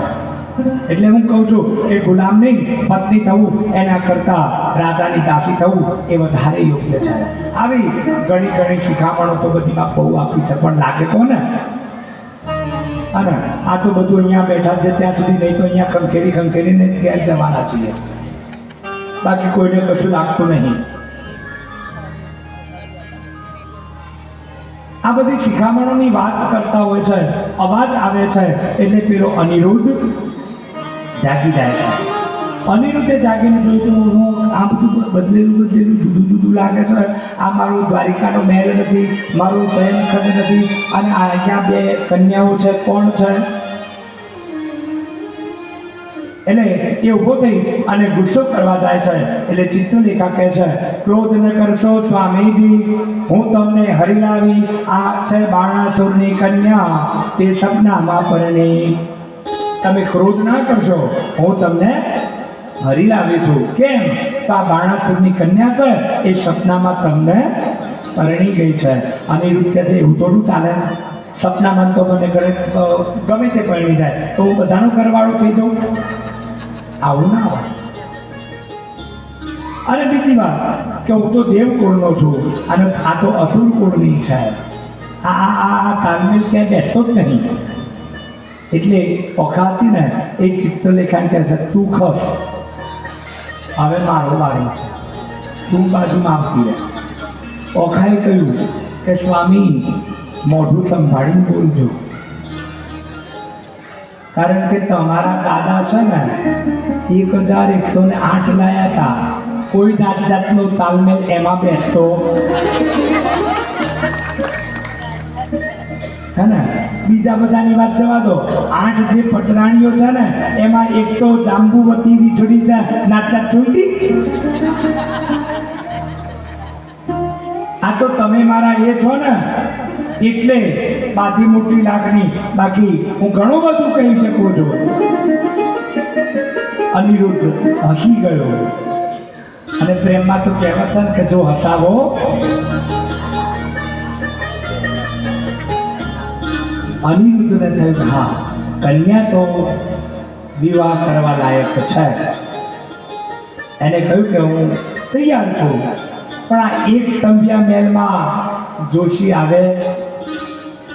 એટલે હું કહું છું કે ગુલામ નહીં, પત્ની થવું એના કરતાં રાજાની દાસી થવું એ વધારે યોગ્ય છે. આવી ઘણી શિખામણો તો બધીમાં બહુ આપી છે, પણ લાગે કોને? અને આ તો બધું અહીંયા બેઠા છે ત્યાં સુધી, નહીં તો અહીંયા ખંખેરીને ઘેર જવાના છીએ, બાકી કોઈને કશું લાગતું નહીં. આ બધી શિખામણોની વાત કરતા હોય છે, અવાજ આવે છે એટલે પેલો અનિરુદ્ધ જાગી જાય છે. અનિરુદ્ધે જાગીને જોયું તો હું આ બધું બદલેલું જુદું લાગે છે. આ મારું દ્વારિકાનો મહેલ નથી, મારું શયનખંડ નથી, અને અહીંયા 2 કન્યાઓ છે, કોણ છે? એટલે એ ઊભો થઈ અને ગુસ્સો કરવા જાય છે. એટલે ચિત્રલેખા કહે છે, ક્રોધ ન કરશો સ્વામીજી, હું તમને હરી લાવી. આ છે બાણાસુરની કન્યા, તે સપનામાં પરણી. તમે ક્રોધ ના કરશો, હું તમને હરી લાવી છું. કેમ? તો આ બાણાસુરની કન્યા છે, એ સપનામાં તમને પરણી ગઈ છે. અનિરુદ્ધ કહે છે, એવું થોડું ચાલે? સપનામાં તો મને ગમે તે પરણી જાય તો હું બધાનો ઘરવાળો થઈ જાઉં? આવું ના હોય. અને બીજી વાત કે હું તો દેવ કુળનો છું અને આ તો અસુર કુળની છે. આ તાલમેલ ક્યાંય બેસતો જ નહીં. એટલે ઓખા હતી ને એ ચિત્રલેખાને કહે છે તું ખસ, હવે મારો વારો છે, તું બાજુમાં આવતી રહે. ઓખાએ કહ્યું કે સ્વામી મોઢું સંભાળીને બોલજો, કારણ કે તમારા દાદા છે ને 1108 લાયા હતા, કોઈ જાત જાતનો તાલમેલ એમાં બેસતો હે ને. બીજા બધાની વાત જવા દો, 8 જે પટરાણીઓ છે ને એમાં એક તો જાંબુવતી રીછડી છે, નાચતા જોઈતી. આ તો તમે મારા એ છો ને એટલે બાધી મોટી લાગણી, બાકી હું ઘણું બધું કહી શકું છું. અનિરુદ્ધ હસી ગયો અને પ્રેમમાં તો કહેવત છે ને કે જો હસાવો અનિરુદ્ધને થયું હા કન્યા તો વિવાહ કરવા લાયક છે. એને કહ્યું કે હું તૈયાર છું, પણ આ એક તંબિયા મહેલમાં જોશી આવે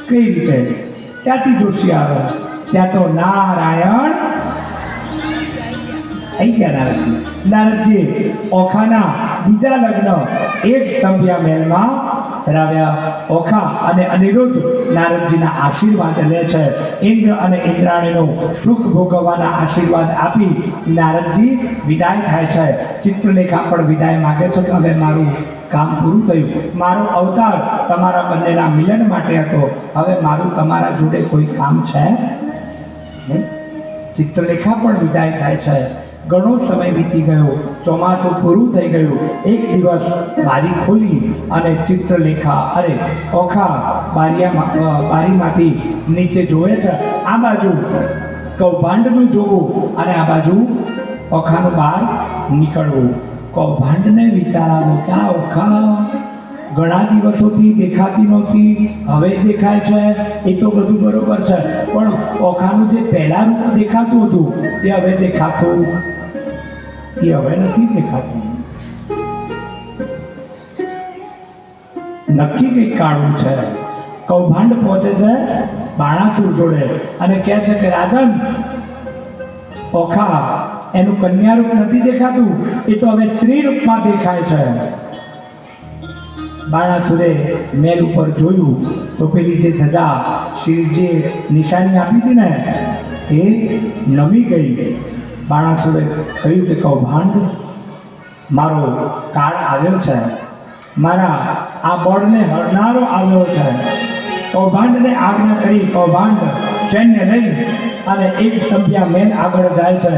કઈ રીતે? ક્યાંથી જોશી આવે? ત્યાં તો નારાયણ આવી ગયા. નારદજી ઓખાના બીજા લગ્ન એક તંબિયા મહેલમાં કરાવ્યા. ઓખા અને અનિરુદ્ધ નારદજીના આશીર્વાદ લે છે. ઇન્દ્ર અને ઇન્દ્રાણીનું સુખ ભોગવવાના આશીર્વાદ આપી નારદજી વિદાય થાય છે. ચિત્રલેખા પણ વિદાય માગે છે કે હવે મારું કામ પૂરું થયું, મારો અવતાર તમારા બંનેના મિલન માટે હતો, હવે મારું તમારા જોડે કોઈ કામ છે નહીં. ચિત્રલેખા પણ વિદાય થાય છે. ઘણો સમય વીતી ગયો, ચોમાસું પૂરું થઈ ગયું. એક દિવસ બારી ખોલી અને ચિત્રલેખા ઓખા બારીમાંથી નીચે જોવે છે. આ બાજુ કૌભાંડનું જોવું અને આ બાજુ ઓખાનું બહાર નીકળવું. કૌભાંડને વિચાર આવ્યો કે આ ઓખા ઘણા દિવસોથી દેખાતી નહોતી, હવે દેખાય છે. એ તો બધું બરોબર છે, પણ ઓખાનું જે પહેલા રૂપ દેખાતું હતું એ હવે દેખાતું નથી દેખાતું. નક્કી કંઈક કાળું છે. કૌભાંડ પહોંચે છે બાણાસુર જોડે અને કહે છે કે રાજન, ઓખા એનું કન્યા રૂપ નથી દેખાતું, એ તો હવે સ્ત્રી રૂપમાં દેખાય છે. બાણાસુરે મેલ ઉપર જોયું તો પેલી જે ધજા શિવજીએ નિશાની આપી હતી ને એ નમી ગઈ. બાણાસુરે કહ્યું કે કૌભાંડ, મારો કાળ આવ્યો છે, મારા આ બળને હરનારો આવ્યો છે. કૌભાંડને આજ્ઞા કરી કૌભાંડ સૈન્ય લઈ અને એક તંબિયા મેન આગળ જાય છે.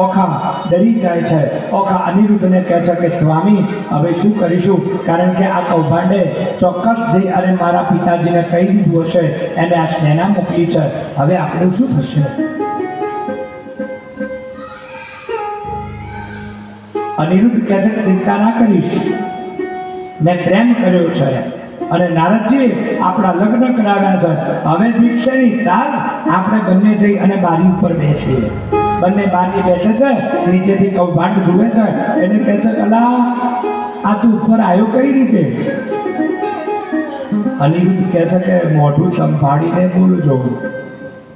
ઓખા ડરી જાય છે. ઓખા અનિરુદ્ધને કહે છે કે સ્વામી હવે શું કરીશું, કારણ કે આ કૌભાંડે ચોક્કસ જઈ અને મારા પિતાજીને કહી દીધું હશે, એને આ સેના મોકલી છે, હવે આપણું શું થશે? અનિરુદ્ધ કહે છે કે ચિંતા ના કરીશ, મેં પ્રેમ કર્યો છે અને નારદજીએ આપણા લગ્ન કરાવ્યા છે, હવે દીક્ષાની ચાલ આપણે બંને જઈ અને બારી ઉપર બેસીએ. બંને બારી બેસે છે, નીચેથી કૌભાંડ જુએ છે. એને કહે છે અલા આ તું ઉપર આવ્યો કઈ રીતે? અનિરુદ્ધ કહે છે કે મોઢું સંભાળીને બોલજો.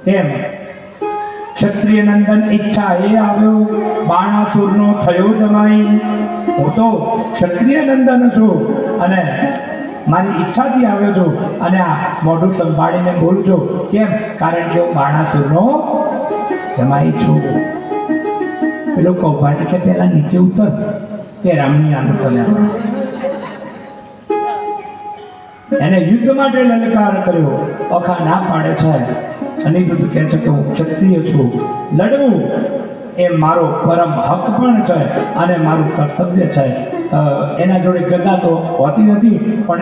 કેમ? ક્ષત્રિય નંદન ઈચ્છા એ આવ્યો, બાણાસુરનો થયો જમાઈ. હું તો ક્ષત્રિય નંદન છું અને મારી ઈચ્છાથી આવ્યો છું, અને આ મોઢું સંભાળીને બોલજો. કેમ? કારણ કે હું બાણાસુરનો જમાઈ છું. પેલો કૌભાંડ કે પેલા નીચે ઉતર, કે રામની આનું તને એને યુદ્ધ માટે લલકાર કર્યો. ઓખા ના પાડે છે. અનિરુદ્ધ કહે છે કે હું ક્ષત્રિય છું, લડવું એ મારો પરમ હક પણ છે અને મારું કર્તવ્ય છે. એના જોડે ગદા તો હોતી નથી, પણ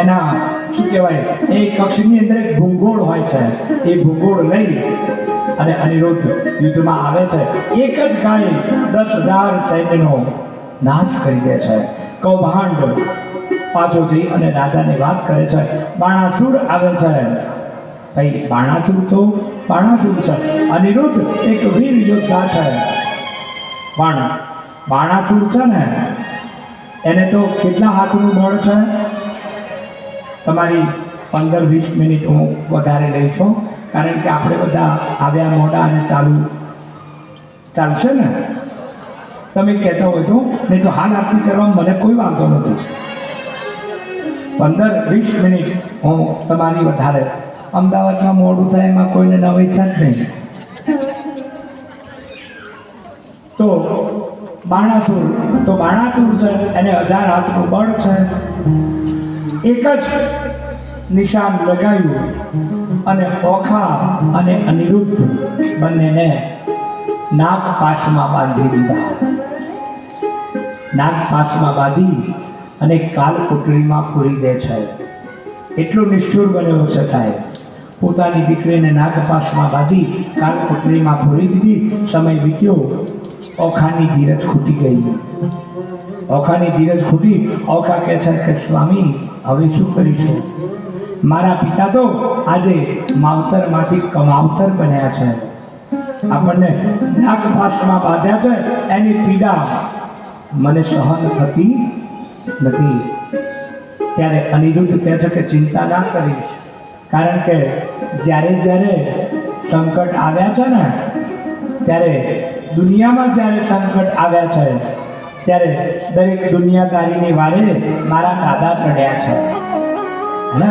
એના શું કહેવાય, એ કક્ષની અંદર એક ભૂંગોળ હોય છે. એ ભૂંગોળ લઈ અને અનિરુદ્ધ યુદ્ધમાં આવે છે. એક જ ગાય 10,000 સૈન્યનો નાશ કરી દે છે. કૌભાંડ પાછો જઈ અને રાજાને વાત કરે છે. બાણાસુર આવે છે. ભાઈ બાણાસુર તો બાણાસુર છે, અનિરુદ્ધ એક વીર યોદ્ધા છે, પણ બાણાસુર છે ને એને તો કેટલા હાથનું બળ છે? તમારી 15-20 મિનિટ હું વધારે લઈ છું, કારણ કે આપણે બધા આવ્યા મોડા અને ચાલશે ને? તમે કહેતા હોય તો, નહીં તો હાલ આરતી કરવામાં મને કોઈ વાંધો નથી. 15-20 મિનિટ હું તમારી વધારે. અમદાવાદમાં મોડું થાય એમાં કોઈને નવી ઈચ્છા જ નહીં. તો બાણાસુર છે, એને 1000 હાથનું બળ છે. એક જ નિશાન લગાવ્યું અને ઓખા અને અનિરુદ્ધ બંનેને નાગપાશમાં બાંધી દીધા. નાગપાશમાં બાંધી અને કાલકોટડીમાં પૂરી દે છે. એટલો નિષ્ઠુર બન્યો છે સાહેબ. પોતાની દીકરીને નાગપાશમાં બાંધી કાલકોટડીમાં પૂરી દીધી. સમય વીત્યો, ઓખાની ધીરજ ખૂટી ગઈ. ઓખાની ધીરજ ખૂટી. ઓખા કહે છે કે સ્વામી, હવે શું કરીશું? મારા પિતા તો આજે માવતરમાંથી કમાવતર બન્યા છે. આપણને નાગપાશમાં બાંધ્યા છે, એની પીડા મને સહન થતી નથી. ત્યારે અનિરુદ્ધ કહે છે કે ચિંતા ના કરીશ, કારણ કે જ્યારે સંકટ આવ્યા છે ને, ત્યારે દુનિયામાં જ્યારે સંકટ આવ્યા છે, ત્યારે દરેક દુનિયાદારીની વારે મારા દાદા ચડ્યા છે. ને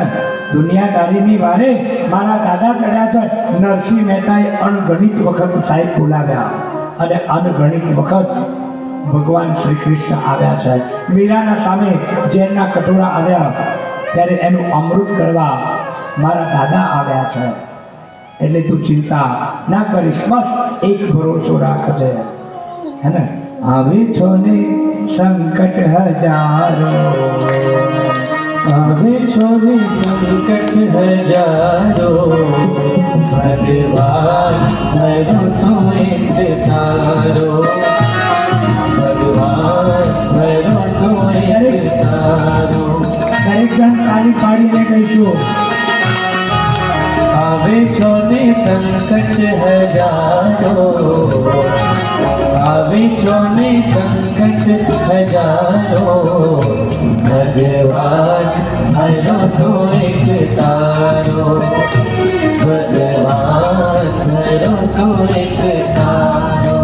દુનિયાદારીની વારે મારા દાદા ચડ્યા છે. નરસિંહ મહેતાએ અણગણિત વખત સાહેબ બોલાવ્યા અને અનગણિત વખત ભગવાન શ્રી કૃષ્ણ આવ્યા છે. મીરાના સામે ઝેરના કટોરા આવ્યા, ત્યારે એનું અમૃત કરવા મારા દાદા આવ્યા છે. એટલે તું ચિંતા ના કરીશ, બસ એક ભરોસો રાખજે. હે ને? આવે છો ને સંકટ હજારો, આવે છો ને સંકટ હજારો, ભગવાન ભરોસો એક તારો, ભગવાન ભરોસો એક તારો. દરેક જણ તાળી પાડીને કહીશું, આવે છો ને સંકટ હજારો, આવે છો ને સંકટ હજારો, ભગવાન ભરોસો એક તારો, ભગવાન ભરોસો એક તારો.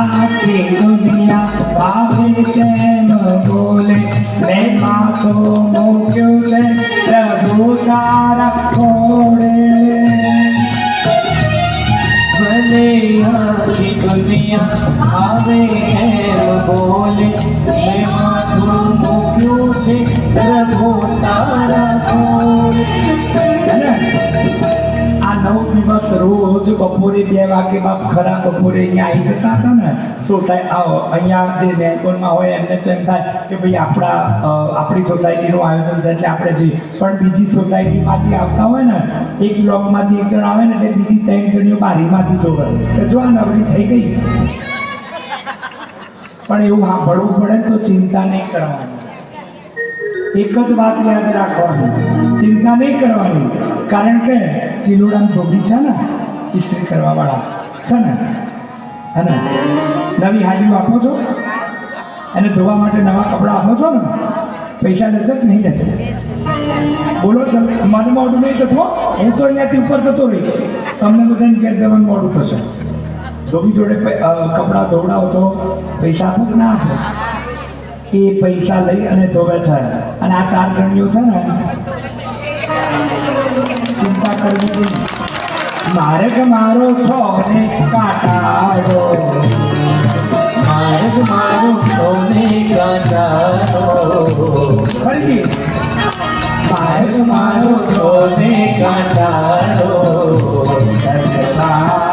આખી દુનિયા બાબે કેમ બોલે, મેં માથો મૂક્યું છે પ્રભુ તારા ખોળે. ભલે આખી દુનિયા આવે એમ બોલે, મેં માથું મૂક્યું છે પ્રભુ તારા ખોળે. આ 9 દિવસ રોજ બપોરે 2 વાગે બાપ ખરા બપોરે અહીંયા આવી જતા હતા ને, અહીંયા જે મેલબોર્નમાં હોય એમને તો એમ થાય કે ભાઈ આપણી સોસાયટીનું આયોજન છે એટલે આપણે જઈએ. પણ બીજી સોસાયટીમાંથી આવતા હોય ને, એક બ્લોકમાંથી એક જણ આવે ને, એટલે બીજી 3 જણીઓ બારીમાંથી જોવે કે જો આ નવરી થઈ ગઈ. પણ એવું સાંભળવું પડે તો ચિંતા નહીં કરવાની. એક જ વાત યાદ રાખવાની, ચિંતા નહીં કરવાની. કારણ કે ચિલોડામ ધોબી છે ને, ઇસ્ત્રી કરવા વાળા છે ને, હે ને, નવી હાડીઓ આપો છો, એને ધોવા માટે નવા કપડાં આપો છો ને, પૈસા લેશે કે નહીં લેશે? બોલો, મને મોડું નહીં થતું, હું તો અહીંયાથી ઉપર જતો રહીશ, તમને બધાને ઘેર જવાનું મોડું થશે. ધોબી જોડે કપડાં ધોવડાવો તો પૈસા આપો કે ના આપો? એ પૈસા લઈ અને ધોવે છે. અને આ 4 જણીઓ છે ને, ચિંતા કરવી જોઈએ. માર્ગ મારો છો ને કાંટાળો, માર્ગ મારો છો ને કાંટાળો, ફરીથી માર્ગ મારો છો ને કાંટાળો,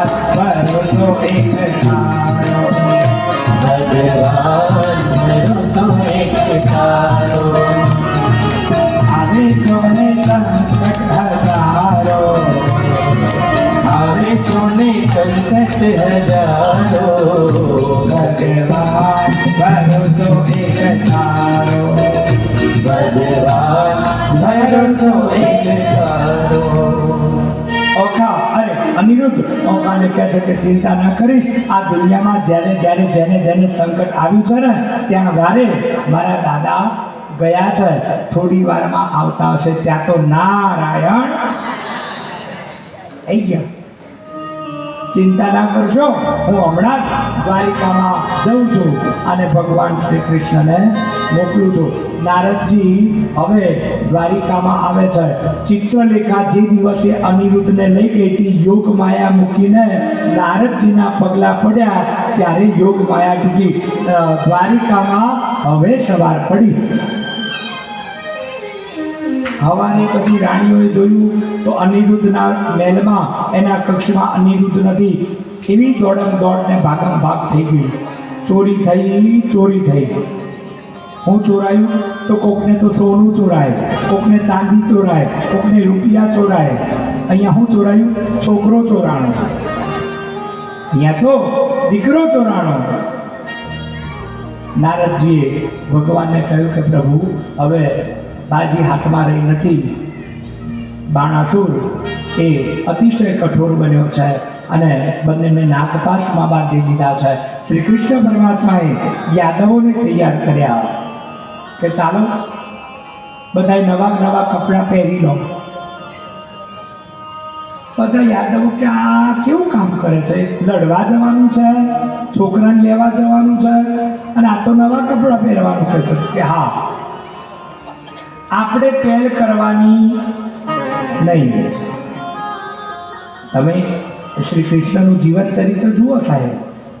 ભગવાન ભરોસો એક તારો, ભગવાન ભરોસો એક તારો. આવે છો ને સંકટ હજારો, આવે છો ને સંકટ હજારો, ભગવાન ભરોસો એક તારો, ભગવાન ભરોસો એક તારો. ઓખા અરે અનિરુદ્ધ ઓકાને કહે છે કે ચિંતા ના કરીશ, આ દુનિયામાં જ્યારે જ્યારે જેને જેને સંકટ આવ્યું છે ને ત્યાં વારે મારા દાદા ગયા છે, થોડી વારમાં આવતા હશે, ત્યાં તો નારાયણ થઈ ગયા. ચિંતા ના કરશો, હું હમણાં જ દ્વારિકામાં જઉં છું અને ભગવાન શ્રી કૃષ્ણને મોકલું છું. નારદજી હવે દ્વારિકામાં આવે છે. ચિત્રલેખા જે દિવસે અનિરુદ્ધને લઈ ગઈ હતી, યોગ માયા મૂકીને નારદજીના પગલા પડ્યા ત્યારે યોગ માયા તૂટી. દ્વારિકામાં હવે સવાર પડી. હવાને બધી રાણીઓએ જોયું તો અનિરુદ્ધના મહેલમાં, એના કક્ષમાં અનિરુદ્ધ નથી. એવી દોડમ દોડને ભાગમ ભાગ થઈ ગઈ. ચોરી થઈ. હું ચોરાયું તો કોકને તો સોનું ચોરાય, કોકને ચાંદી ચોરાય, કોકને રૂપિયા ચોરાય. અહીંયા હું ચોરાયું? છોકરો ચોરાણો. અહીંયા તો દીકરો ચોરાણો. નારદજીએ ભગવાનને કહ્યું કે પ્રભુ, હવે બાજી હાથમાં રહી નથી. બાણાસુર એ અતિશય કઠોર બન્યો છે અને બંનેને નાગપાશમાં બાંધી દીધા છે. શ્રી કૃષ્ણ પરમાત્માએ યાદવોને તૈયાર કર્યા કે ચાલો બધા નવા કપડાં પહેરી લો. બધા યાદવો કે આ કેવું કામ કરે છે, લડવા જવાનું છે, છોકરાને લેવા જવાનું છે અને આ તો નવા કપડાં પહેરવાનું કહે છે. કે હા, આપણે પહેલ કરવાની નહીં. તમે શ્રી કૃષ્ણનું જીવન ચરિત્ર જુઓ સાહેબ.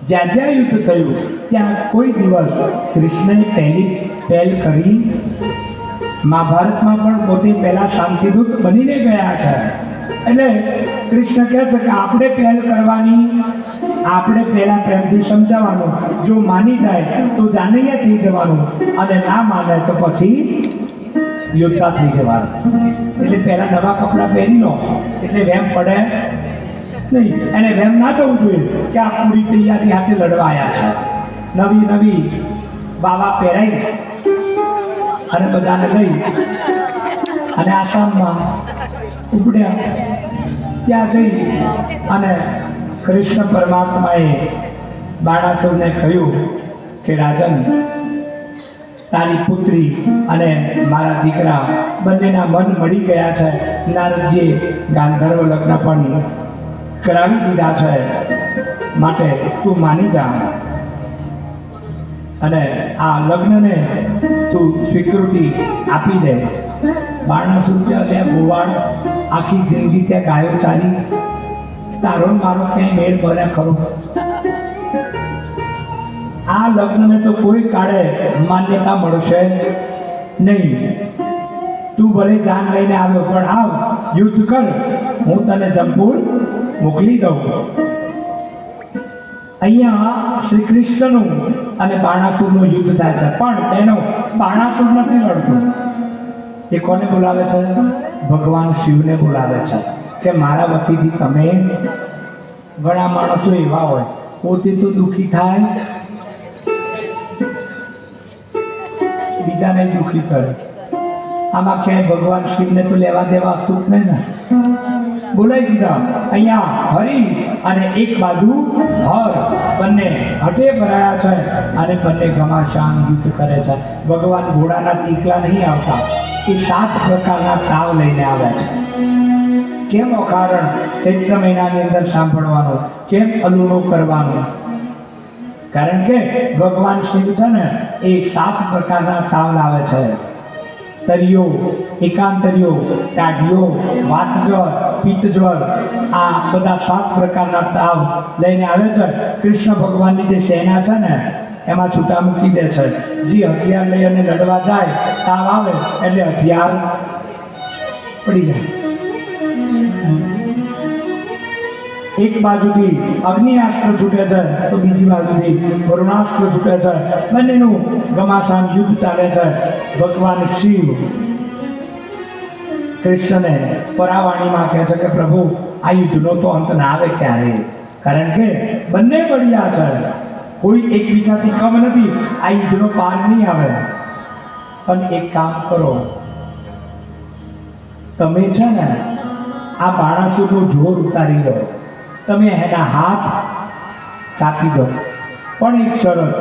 જ્યાં જ્યાં યુદ્ધ થયું ત્યાં કોઈ દિવસ કૃષ્ણએ પહેલ કરી? મહાભારતમાં પણ પોતે પહેલા શાંતિદૂત બનીને ગયા છે. એટલે કૃષ્ણ કહે છે કે આપણે પહેલ કરવાની, આપણે પહેલા પ્રેમથી સમજાવવાનું. જો માની જાય તો જાનૈયા થઈ જવાનું અને ના માને તો પછી યોદ્ધા થઈ જવાનું. એટલે પહેલા નવા કપડાં પહેરી લો એટલે વેમ પડે નહીં. એને વેમ ના થવું જોઈએ કે આ પૂરી તૈયારી હાથે લડવા આવ્યા છે. નવી બાવા પહેરાઈ અને બધાને લઈ અને આસામમાં ઉપડ્યા. ત્યાં જઈ અને કૃષ્ણ પરમાત્માએ બાણાસુરને કહ્યું કે રાજન, તારી પુત્રી અને મારા દીકરા બંનેના મન મળી ગયા છે. નારદજીએ ગાંધર્વ લગ્ન પણ કરાવી દીધા છે, માટે તું માની જા અને આ લગ્નને તું સ્વીકૃતિ આપી દે. બાણાસુર કે અલ્યા ગોવાળ, આખી જિંદગી ત્યાં ગાયો ચાલી, તારો મારો ક્યાંય મેળ બને ખરો? આ લગ્નને તો કોઈ કાળે માન્યતા મળશે નહીં. તું ભલે જાન લઈને આવ્યો પણ આવ, યુદ્ધ કર, હું તને જંબુર મોકલી દઉં. અહીંયા શ્રી કૃષ્ણનું અને બાણાસુરનું યુદ્ધ થાય છે. પણ એનો બાણાસુર નથી લડતો. એ કોને બોલાવે છે? ભગવાન શિવને બોલાવે છે કે મારા વતીથી તમે, ઘણા માણસો એવા હોય પોતે તો દુઃખી થાય, બીજાને દુઃખી કરે. આમાં ક્યાંય ભગવાન શિવને તો લેવા દેવા સુખ નહીં ને. બોલાવી દીધા. અહીંયા હરિ અને એક બાજુ હર, બંને હટે ભરાયા છે અને બંને ઘમાસાન યુદ્ધ કરે છે. ભગવાન ઘોડાનાથી એકલા નહીં આવતા, એ 7 પ્રકારના તાવ લઈને આવ્યા છે. કેમ અકારણ ચૈત્ર મહિનાની અંદર સાંભળવાનું, કેમ અલુણું કરવાનું? કારણ કે ભગવાન શિવ છે ને એ 7 પ્રકારના તાવ લાવે છે. તરિયો, એકાંતરિયો, ટાઢિયો, વાતજ્વર, પિત્તજ્વર, આ બધા 7 પ્રકારના તાવ લઈને આવે છે. કૃષ્ણ ભગવાનની જે સેના છે ને એમાં છૂટા મૂકી દે છે. જે હથિયાર લઈ અને લડવા જાય, તાવ આવે એટલે હથિયાર પડી જાય. એક બાજુથી અગ્નિયાસ્ત્ર છૂટે છે તો બીજી બાજુથી વરુણાસ્ત્ર છૂટે છે. બંનેનું ઘમાસાન યુદ્ધ ચાલે છે. ભગવાન શિવ કૃષ્ણને પરાવાણીમાં કહે છે કે પ્રભુ, આ યુદ્ધનો તો અંત ના આવે ક્યારે? કારણ કે બંને બળિયા છે, કોઈ એકબીજાથી કમ નથી. આ યુદ્ધનો પાર નહીં આવે. પણ એક કામ કરો, તમે છે ને આ બાણાસુરનું જોર ઉતારી લો. તમે એના હાથ કાપી દો, પણ એક શરત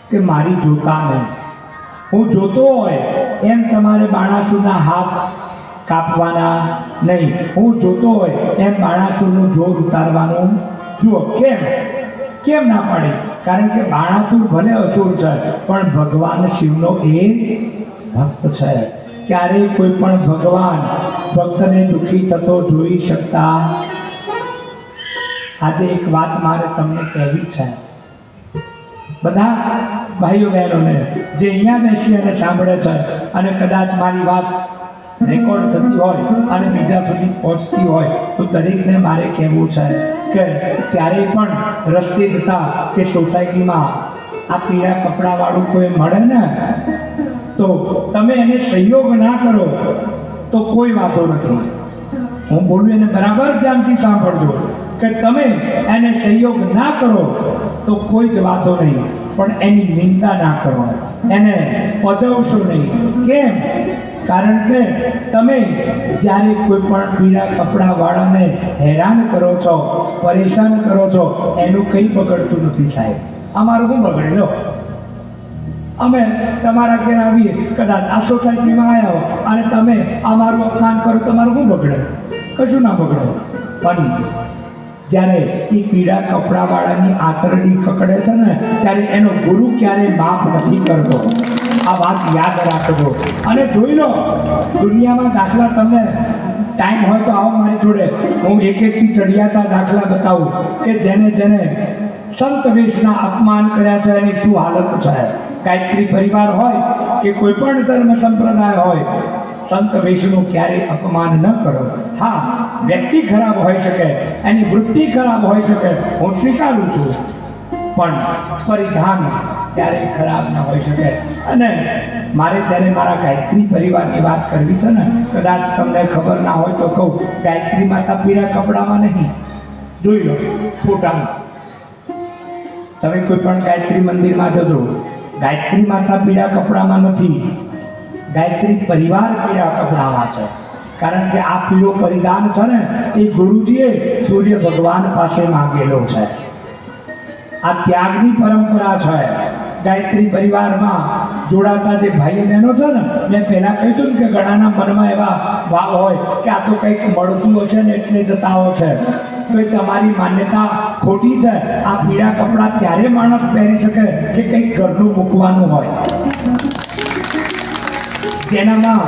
કે મારી જોતા નહીં. હું જોતો હોય એમ તમારે બાણાસુરના હાથ કાપવાના નહીં. હું જોતો હોય એમ બાણાસુરનું જોર ઉતારવાનું જુઓ. કેમ ના પાડે? કારણ કે બાણાસુર ભલે અસુર છે પણ ભગવાન શિવનો એ ભક્ત છે. ક્યારેય કોઈ પણ ભગવાન ભક્તને દુઃખી થતો જોઈ શકતા. આજે એક વાત મારે તમને કહેવી છે, બધા ભાઈઓ બહેનોને જે અહીંયા બેસી અને સાંભળે છે અને કદાચ મારી વાત રેકોર્ડ થતી હોય અને બીજા સુધી પહોંચતી હોય તો દરેકને મારે કહેવું છે કે ક્યારેય પણ રસ્તે જતા કે સોસાયટીમાં આ પીળા કપડાવાળું કોઈ મળે ને તો તમે એને સહયોગ ના કરો તો કોઈ વાંધો નથી. હું બોલું એને બરાબર ધ્યાનથી સાંભળજો કે તમે એને સહયોગ ના કરો તો કોઈ જ વાંધો નહીં, પણ એની નિંદા ના કરો, એને પજવશો નહીં. કેમ? કારણ કે તમે જ્યારે કોઈ પણ પીળા કપડાવાળાને હેરાન કરો છો, પરેશાન કરો છો, એનું કંઈ બગડતું નથી સાહેબ. અમારું શું બગડે? લો, અમે તમારા ઘેર આવીએ, કદાચ આ સોસાયટીમાં આવ્યા હો અને તમે અમારું અપમાન કરો, તમારું શું બગડે? કશું ના બગડે. પણ જ્યારે એ પીળા કપડાવાળાની આંતરડી કકડે છે ને ત્યારે એનો ગુરુ ક્યારેય માફ નથી કરતો. આ વાત યાદ રાખજો અને જોઈ લો. દુનિયામાં દાખલા તમને ટાઈમ હોય તો આવો મારી જોડે, હું એક એકથી ચડિયાતા દાખલા બતાવું કે જેને સંત વેશના અપમાન કર્યા છે એની શું હાલત છે. ગાયત્રી પરિવાર હોય કે કોઈ પણ ધર્મ સંપ્રદાય હોય, સંત વેશનું ક્યારેય અપમાન ન કરો. હા, વ્યક્તિ ખરાબ હોઈ શકે, એની વૃત્તિ ખરાબ હોઈ શકે, હું સ્વીકારું છું, પણ પરિધાન ક્યારેય ખરાબ ન હોઈ શકે. અને મારે જ્યારે મારા ગાયત્રી પરિવારની વાત કરવી છે ને, કદાચ તમને ખબર ના હોય તો કહું, ગાયત્રી માતા પીળા કપડામાં નહીં. જોઈ લો ફોટામાં. તમે કોઈ પણ ગાયત્રી મંદિરમાં જજો, ગાયત્રી માતા પીળા કપડામાં નથી, ગાયત્રી પરિવાર પીળા કપડામાં છે. કારણ કે આ પીળો પરિધાન છે ને એ ગુરુજીએ સૂર્ય ભગવાન પાસે માંગેલો છે. આ ત્યાગની પરંપરા છે. ગાયત્રી પરિવારમાં જોડાતા જે ભાઈ બહેનો છે ને, મેં પહેલાં કહ્યું હતું કે ઘણાના મનમાં એવા ભાવ હોય કે આ તો કંઈક મળતું હોય છે ને એટલે જતા હોય છે. તો એ તમારી માન્યતા ખોટી છે. આ પીળા કપડાં ત્યારે માણસ પહેરી શકે કે કંઈક ઘરનું મૂકવાનું હોય, જેનામાં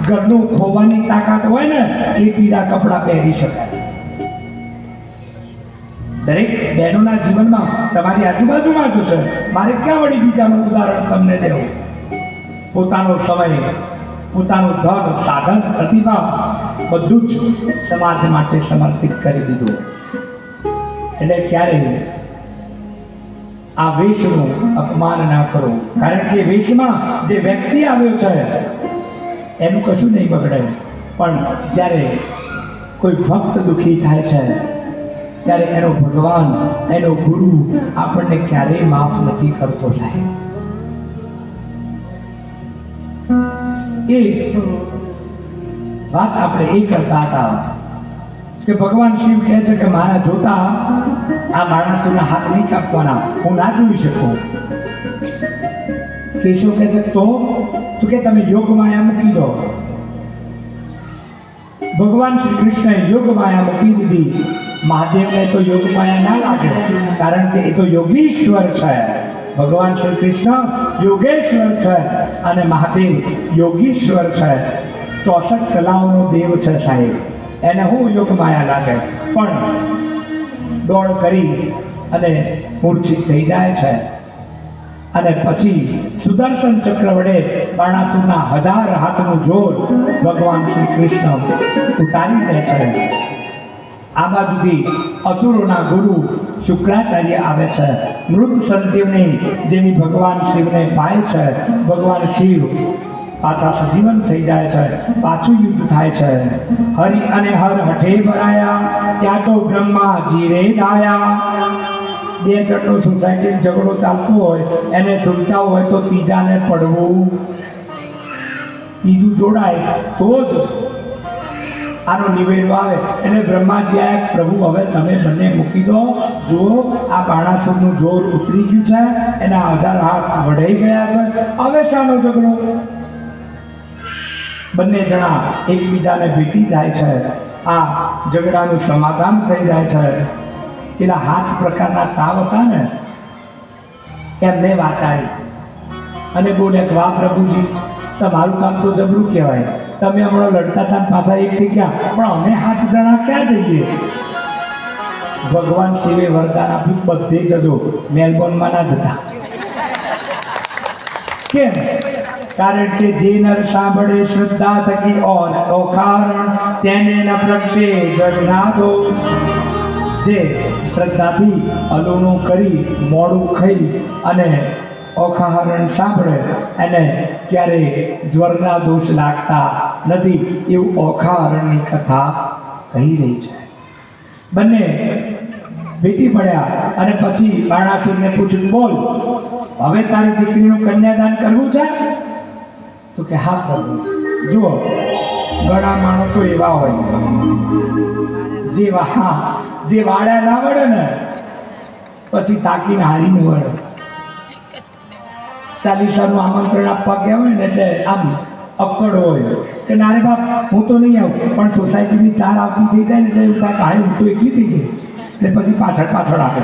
ઘરનું ખોવાની તાકાત હોય ને એ પીળા કપડાં પહેરી શકાય. દરેક બહેનોના જીવનમાં તમારી આજુબાજુમાં જ છે. મારે ક્યાં વળી બીજાનું ઉદાહરણ તમને દેવું? પોતાનો સમય, પોતાનું ધન, સાધન, પ્રતિભા બધું જ સમાજ માટે સમર્પિત કરી દીધું. એટલે ક્યારેય આ વેશનું અપમાન ના કરો. કારણ કે વેશમાં જે વ્યક્તિ આવ્યો છે એનું કશું નહીં બગડે, પણ જ્યારે કોઈ ભક્ત દુઃખી થાય છે ત્યારે એનો ભગવાન, એનો ગુરુ આપણને ક્યારેય માફ નથી કરતો સાહેબ. એ વાત આપણે એ કરતા હતા કે ભગવાન શિવ કહે છે કે મારા જોતા આ માણસોના હાથ નહીં કાપવાના, હું ના જોઈ શકું. કેશવ કહે છે તો કે તમે યોગ માયા મૂકી દો. ભગવાન શ્રી કૃષ્ણએ યોગ માયા મૂકી દીધી. મહાદેવને તો યોગ માયા ના લાગે, કારણ કે એ તો યોગીશ્વર છે. ભગવાન શ્રી કૃષ્ણ યોગેશ્વર છે અને મહાદેવ યોગીશ્વર છે. 64 કલાઓનો દેવ છે સાહેબ. એને હું યોગ માયા લાગે, પણ દોડ કરી અને મૂર્છિત થઈ જાય છે અને પછી સુદર્શન ચક્ર વડે બાણાસુરના 1000 હાથનું જોર ભગવાન શ્રી કૃષ્ણ ઉતારી દે છે. આ બાજુથી અસુરોના ગુરુ શુક્રાચાર્ય આવે છે. મૃત સંજીવની જેની ભગવાન શિવને પાય છે. ભગવાન શિવ પાછા સજીવન થઈ જાય છે. પાછું યુદ્ધ થાય છે. હરિ અને હર હઠે ભરાયા, ત્યાં તો બ્રહ્માજી રે ધાયા. બે જણનો સોસાયટી ઝઘડો ચાલતો હોય, એને સુલતા હોય તો ત્રીજાને પડવું, ત્રીજું જોડાય તો જ આનો નિવેડો આવે એટલે બ્રહ્માજી આયા, પ્રભુ હવે તમે બંને મૂકી દો, જુઓ આ બાણાસુરનું જોર ઉતરી ગયું છે, એના 1000 હાથ વઢાઈ ગયા છે, હવે શાનો ઝઘડો? બંને જણા એકબીજાને ભેટી જાય છે, આ ઝઘડાનું સમાધાન થઈ જાય છે. પેલા હાથ પ્રકારના તાવ હતા ને એમને વાંચાય અને બોલે કે વાહ પ્રભુજી, તમારું કામ તો જબરું કહેવાય, તમે હમણાં લડતા હતા ને પાછા એક થઈ ગયા, પણ અમે 7 જણા ક્યાં જઈએ? ભગવાન શિવે વરદાન આપ્યું, બધે જજો, મેલબોર્નમાં ના જતા. કેમ? કારણ કે જે નર સાંભળે શ્રદ્ધા થકી ઓખારણ તેને ન પ્રગટે જડના દોષ. જે શ્રદ્ધાથી અલુનું કરી મોડું ખાઈ અને ઓખાહરણ સાંભળે એને ક્યારે જ્વરના દોષ લાગતા નથી, એવું ઓખાહરણની કથા કહી રહી છે. બંને ભેટી પડ્યા અને પછી બાણાસુરને પૂછ્યું, બોલ હવે તારી દીકરીનું કન્યાદાન કરવું છે? તો કે હા પ્રભુ. જુઓ, ઘણા માણસો એવા હોય જે વાળા ના વળે ને પછી તાકીને હારીને વળે. 40નું આમંત્રણ આપવા ગયા હોય ને એટલે આમ અક્કડ હોય કે ના રે બાપ હું તો નહીં આવું, પણ સોસાયટીની 4 આવતી થઈ જાય ને એટલે એવું કાંઈક હાય હું તો એકલી થઈ ગઈ એટલે પછી પાછળ આપે.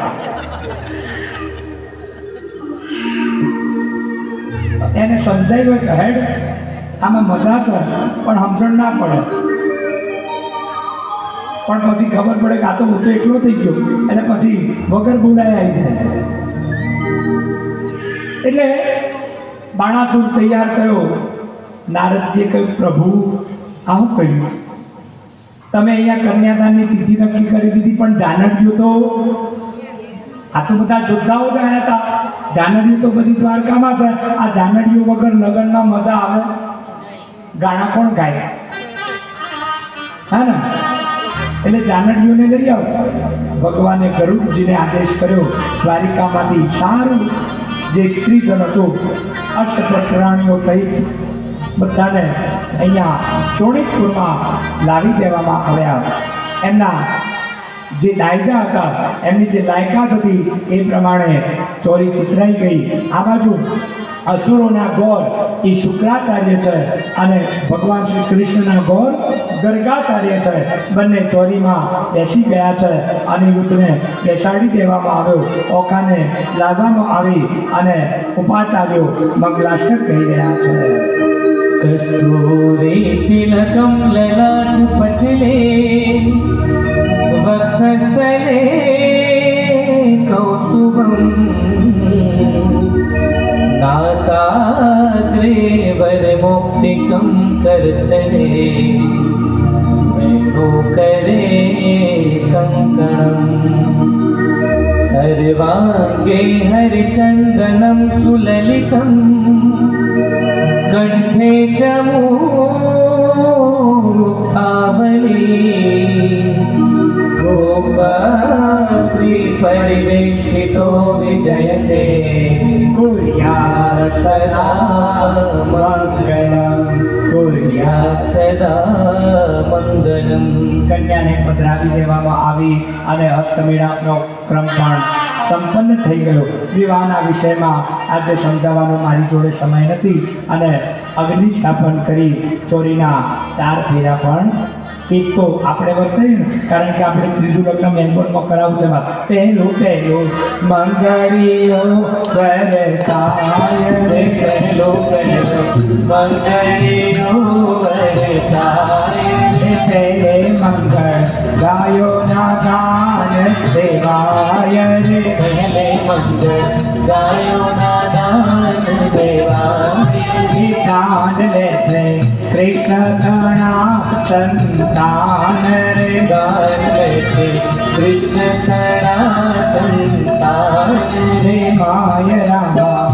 એને સમજાયું હોય કે હેડ આમાં મજા છે પણ સમજણ ના પડે, પણ પછી ખબર પડે કે આ તો હું તો એકલો થઈ ગયો એટલે પછી વગર બોલાય આવી જાય. એટલે બાણાસુર તૈયાર થયો. નારદજીએ કહ્યું, પ્રભુ આવું કહ્યું, તમે અહીંયા કન્યાદાનની તિથિ નક્કી કરી દીધી, પણ જાનડીઓ તો આ તો બધા યોદ્ધાઓ જ આવ્યા હતા, જાનડીઓ તો બધી દ્વારકામાં છે. આ જાનડીઓ વગર લગ્નમાં મજા આવે? ગાણા કોણ ગાય? હા ને? એટલે જાનડીઓને લઈ આવો. ભગવાને ગરુડજીને આદેશ કર્યો, દ્વારિકામાંથી સારું જે સ્ત્રીધન હતું અષ્ટપ્રકરણીઓ સહિત બધાને અહીંયા ચોણીકપુરમાં લાવી દેવામાં આવ્યા. એમના જે દાયજા હતા, એમની જે લાયકાત હતી એ પ્રમાણે ચોરી ચિતરાઈ ગઈ. આ બાજુ અસુરોના ગોર એ શુક્રાચાર્ય છે અને ભગવાન શ્રી કૃષ્ણના ગોર ગર્ગાચાર્ય છે. બંને ચોરીમાં બેસી ગયા છે અને યુદ્ધને બેસાડી દેવામાં આવ્યો. ઓખાને લાવવામાં આવી અને ઉપાચાર્યો મંગલાષ્ટક કહી રહ્યા છે. કસ્તુરે તિલકમ લલાટ પટલે વક્ષસ્થલે કૌસ્તુભમ नासाग्रे वरमुक्तिकं कर्तने करे कंकणम् सर्वांगे हरिचन्दनं सुललितं कंठे च मुक्तावली गोपस्त्री परिवेष्टितो विजयते कुर्यात् सदा मंगलम कुर्यात् सदा मंगलम. કન્યાને પધરાવી દેવામાં આવી અને હસ્તમેળાપનો ક્રમ પણ સંપન્ન થઈ ગયો. વિવાહના વિષયમાં આજે સમજાવવાનો મારી જોડે સમય નથી અને અગ્નિ સ્થાપન કરી ચોરીના 4 ફેરા પણ એક તો આપણે વર્તાયું ને, કારણ કે આપણે ત્રીજું લગ્ન મેલબોર્નમાં કરાવવું છે. પહેલું મંગળીઓ વરતાય રે, पहलो मंगलियो वरताय પહેલે મંગળ ગાયો ના ગાન દેવાય રે. पहले मंगल गायो नादान देवाय ગાન લે છે કૃષ્ણ ઘણા સંતાન રે. गान लेते कृष्ण करा संतान રે માય રામા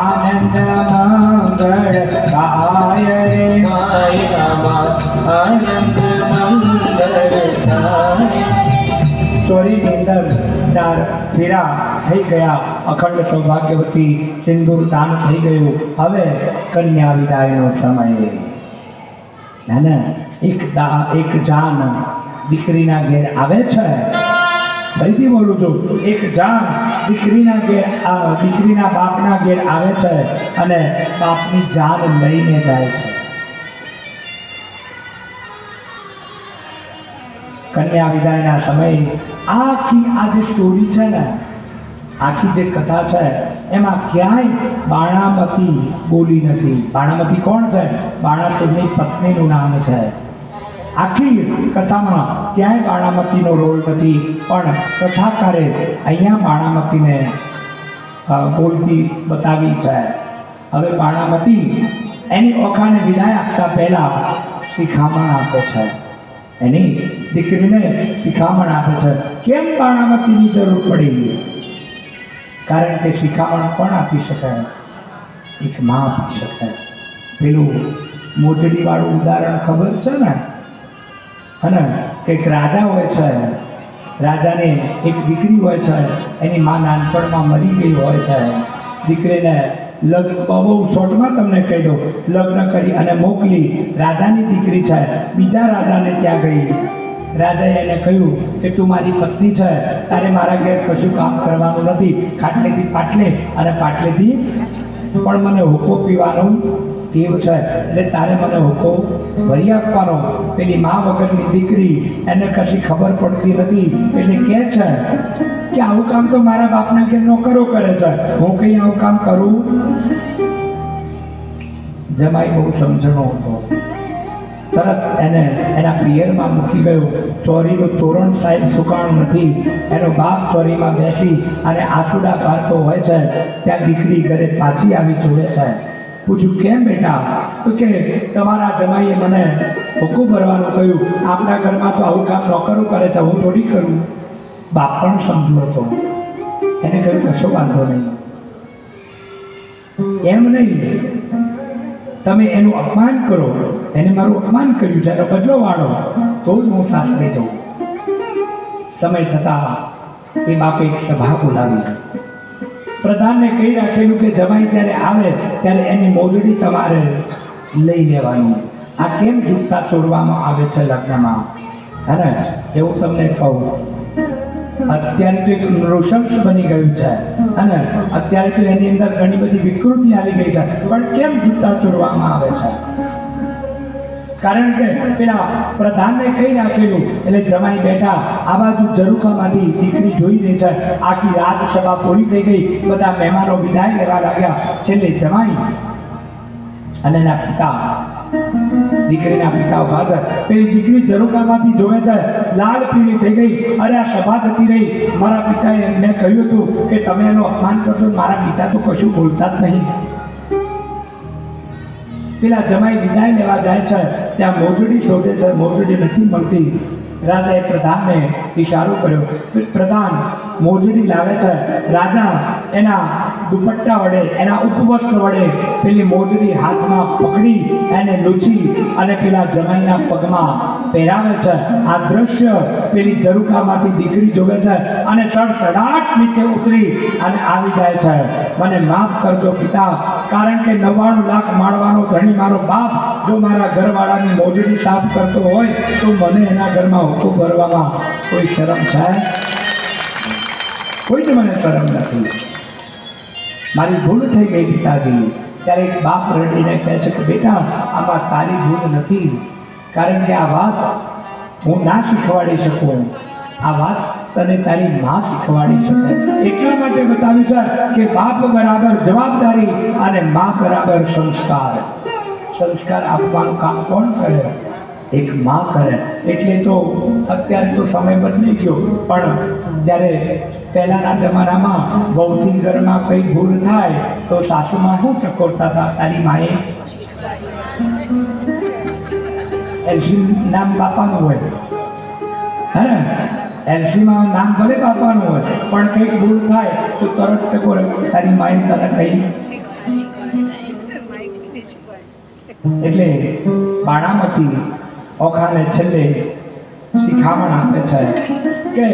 આનંદ મંગળ ગાય રે. माय रामा आनंद मंगल गाय. ચોરીની અંદર 4 ફેરા થઈ ગયા. અખંડ સૌભાગ્યવતી સિંદૂર દાન થઈ ગયું. હવે કન્યા વિદાયનો સમય. ના ના, એક જાન દીકરીના ઘેર આવે છે. ફરીથી બોલું છું, એક જાન દીકરીના બાપના ઘેર આવે છે અને બાપની જાન લઈને જાય છે. કન્યા વિદાયના સમયે આખી આ જે સ્ટોરી છે ને, આખી જે કથા છે એમાં ક્યાંય બાણામતી બોલી નથી. બાણામતી કોણ છે? બાણાસુરની પત્નીનું નામ છે. આખી કથામાં ક્યાંય બાણામતીનો રોલ નથી, પણ કથાકારે અહીંયા બાણામતીને બોલતી બતાવી છે. હવે બાણામતી એની ઓખાને વિદાય આપતા પહેલા શિખામણ આપે છે. એની દીકરીને શિખામણ આપે છે. કેમ બાણામતીની જરૂર પડી? કારણ કે શિખામણ કોણ આપી શકાય? એક માં આપી શકાય. પેલું મોજડીવાળું ઉદાહરણ ખબર છે ને? અને કંઈક રાજા હોય છે, રાજાને એક દીકરી હોય છે, એની માં નાનપણમાં મરી ગઈ હોય છે. દીકરીને બહુ શોર્ટમાં તમને કહી દઉં, લગ્ન કરી અને મોકલી. રાજાની દીકરી છે, બીજા રાજાને ત્યાં ગઈ. રાજાએ એને કહ્યું કે તું મારી પત્ની છે, તારે મારા ઘેર કશું કામ કરવાનું નથી. ખાટલેથી પાટલે અને પાટલેથી પણ મને હુક્કો પીવાનો ટેવ છે, એટલે તારે મને હુક્કો ભરી આપવાનો. પેલી મા વગરની દીકરી, એને કશી ખબર પડતી નથી, એટલે કહે છે કે આવું કામ તો મારા બાપના ઘેર નોકરો કરે છે, હું કઈ આવું કામ કરું? જમાઈ બહુ સમજણો હતો. તરત એને એના પિયરમાં મૂકી ગયો. ચોરીનું તોરણ સાહેબ સુકાણું નથી. એનો બાપ ચોરીમાં બેસી અને આસુડા પાડતો હોય છે. ત્યાં દીકરી ઘરે પાછી આવી જોડે છે. પૂછ્યું, કેમ બેટા? તો કે તમારા જમાઈએ મને હુક્કો ભરવાનું કહ્યું. આપણા ઘરમાં તો આવું કામ નોકરો કરે છે, હું થોડી કરું. બાપ પણ સમજુ હતો. એને કહ્યું, કશો વાંધો નહીં, એમ નહીં, તમે એનું અપમાન કરો. એને મારું અપમાન કર્યું છે, એનો બદલો વાળો, તો જ હું સાસરે જાઉં. સમય થતાં એ બાપે એક સભા બોલાવી. પ્રધાનને કહી રાખેલું કે જમાઈ જ્યારે આવે ત્યારે એની મોજડી તમારે લઈ લેવાની. આ કેમ જૂતા ચોરવામાં આવે છે લગ્નમાં? હે ને? એવું તમને કહું, અત્યારે તો એક નૃશંસ બની ગયું છે, અને અત્યારે તો એની અંદર ઘણી બધી વિકૃતિ આવી ગઈ છે. પણ કેમ જૂતા ચોરવામાં આવે છે? કારણ કે પેલા પ્રધાનને કહી રાખેલું. એટલે જમાઈ બેઠા આ બાજુ ઝરૂખામાંથી દીકરી જોઈ રહી છે. આખી રાજસભા પૂરી થઈ ગઈ. બધા મહેમાનો વિદાય લેવા લાગ્યા. છેલ્લે જમાઈ અને એના પિતા, દીકરીના પિતા ઉભા છે. પેલી દીકરી ઝરૂખામાંથી જોવે છે, લાલ પીળી થઈ ગઈ. અરે આ સભા જતી રહી. મારા પિતાએ મેં કહ્યું હતું કે તમે એનું અપમાન કરશો. મારા પિતા તો કશું બોલતા જ નહીં. પેલા જમાઈ વિદાય લેવા જાય છે, ત્યાં મોજડી શોધે છે, મોજડી નથી મળતી. રાજાએ પ્રધાનને ઇશારો કર્યો. પ્રધાન મોજડી લાવે છે. રાજા એના દુપટ્ટા વડે, એના ઉપવસ્ત્ર વડે પેલી મોજડી હાથમાં પકડી એને લૂછી અને પેલા જમાઈના પગમાં પહેરાવે છે. આ દ્રશ્ય પેલી ઝરૂખામાંથી દીકરી જોવે છે અને સડસડાટ નીચે ઉતરી અને આવી જાય છે. મને માફ કરજો પિતા, કારણ કે 99 લાખ માળવાનો ધણી મારો બાપ જો મારા ઘરવાળાની મોજડી સાફ કરતો હોય તો મને એના ઘરમાં હુક્કો ભરવામાં કોઈ શરમ છે? કોઈ જ મને શરમ નથી. મારી ભૂલ થઈ ગઈ પિતાજી. ત્યારે એક બાપ રડીને કહે છે કે બેટા, આમાં તારી ભૂલ નથી, કારણ કે આ વાત હું ના શીખવાડી શકું. આ વાત તને તારી માં શીખવાડી શકે. એટલા માટે બતાવ્યું છે કે બાપ બરાબર જવાબદારી અને માં બરાબર સંસ્કાર. સંસ્કાર આપવાનું કામ કોણ કરે? એક માં કરે. એટલે તો અત્યારે તો સમય બદલાઈ ગયો, પણ જ્યારે પહેલાના જમાનામાં વહુથી ઘરમાં કંઈ ભૂલ થાય તો સાસુમાં શું ટકોરતા હતા? તારી માએ એલસી નામ બાપાનું હોય, હે ને? એલસીમાં નામ ભલે બાપાનું હોય, પણ કંઈક ભૂલ થાય તો તરત ટકોરે. તારી માએ તને કહી. એટલે બાણામતી ઓખાને છેલ્લે શિખામણ આપે છે કે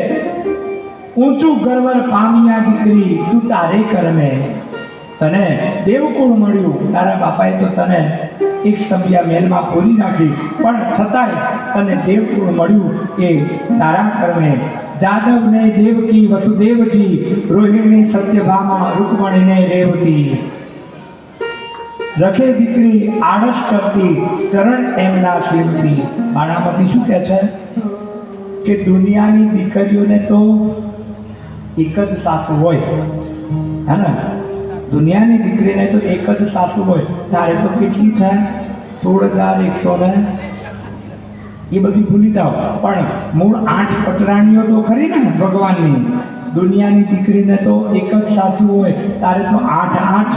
ઊંચું ગરવર પામ્યા દીકરી તું તારે કરમે, તને દેવકુળ મળ્યું, તારા બાપાએ તો તને એક સ્તંભિયા મહેલમાં પૂરી નાખી, પણ છતાંય તને દેવકુળ મળ્યું એ તારા કર્મે. જાદવને દેવકી વસુદેવજી, રોહિણી સત્યભામા રૂકમણીને રેવતી. રખે દીકરી આળસ કરતી, ચરણ એમના સેવતી. બાણામાંથી શું કહે છે કે દુનિયાની દીકરીઓને તો એક જ સાસુ હોય, હે ને? દુનિયાની દીકરીને તો એક જ સાસુ હોય. તારે તો કેટલી છે? 16,100 ને એ બધી ભૂલી જાઓ, પણ મૂળ 8 પટરાણીઓ તો ખરી ને ભગવાનની. દુનિયાની દીકરીને તો એક જ સાસુ હોય, તારે તો 8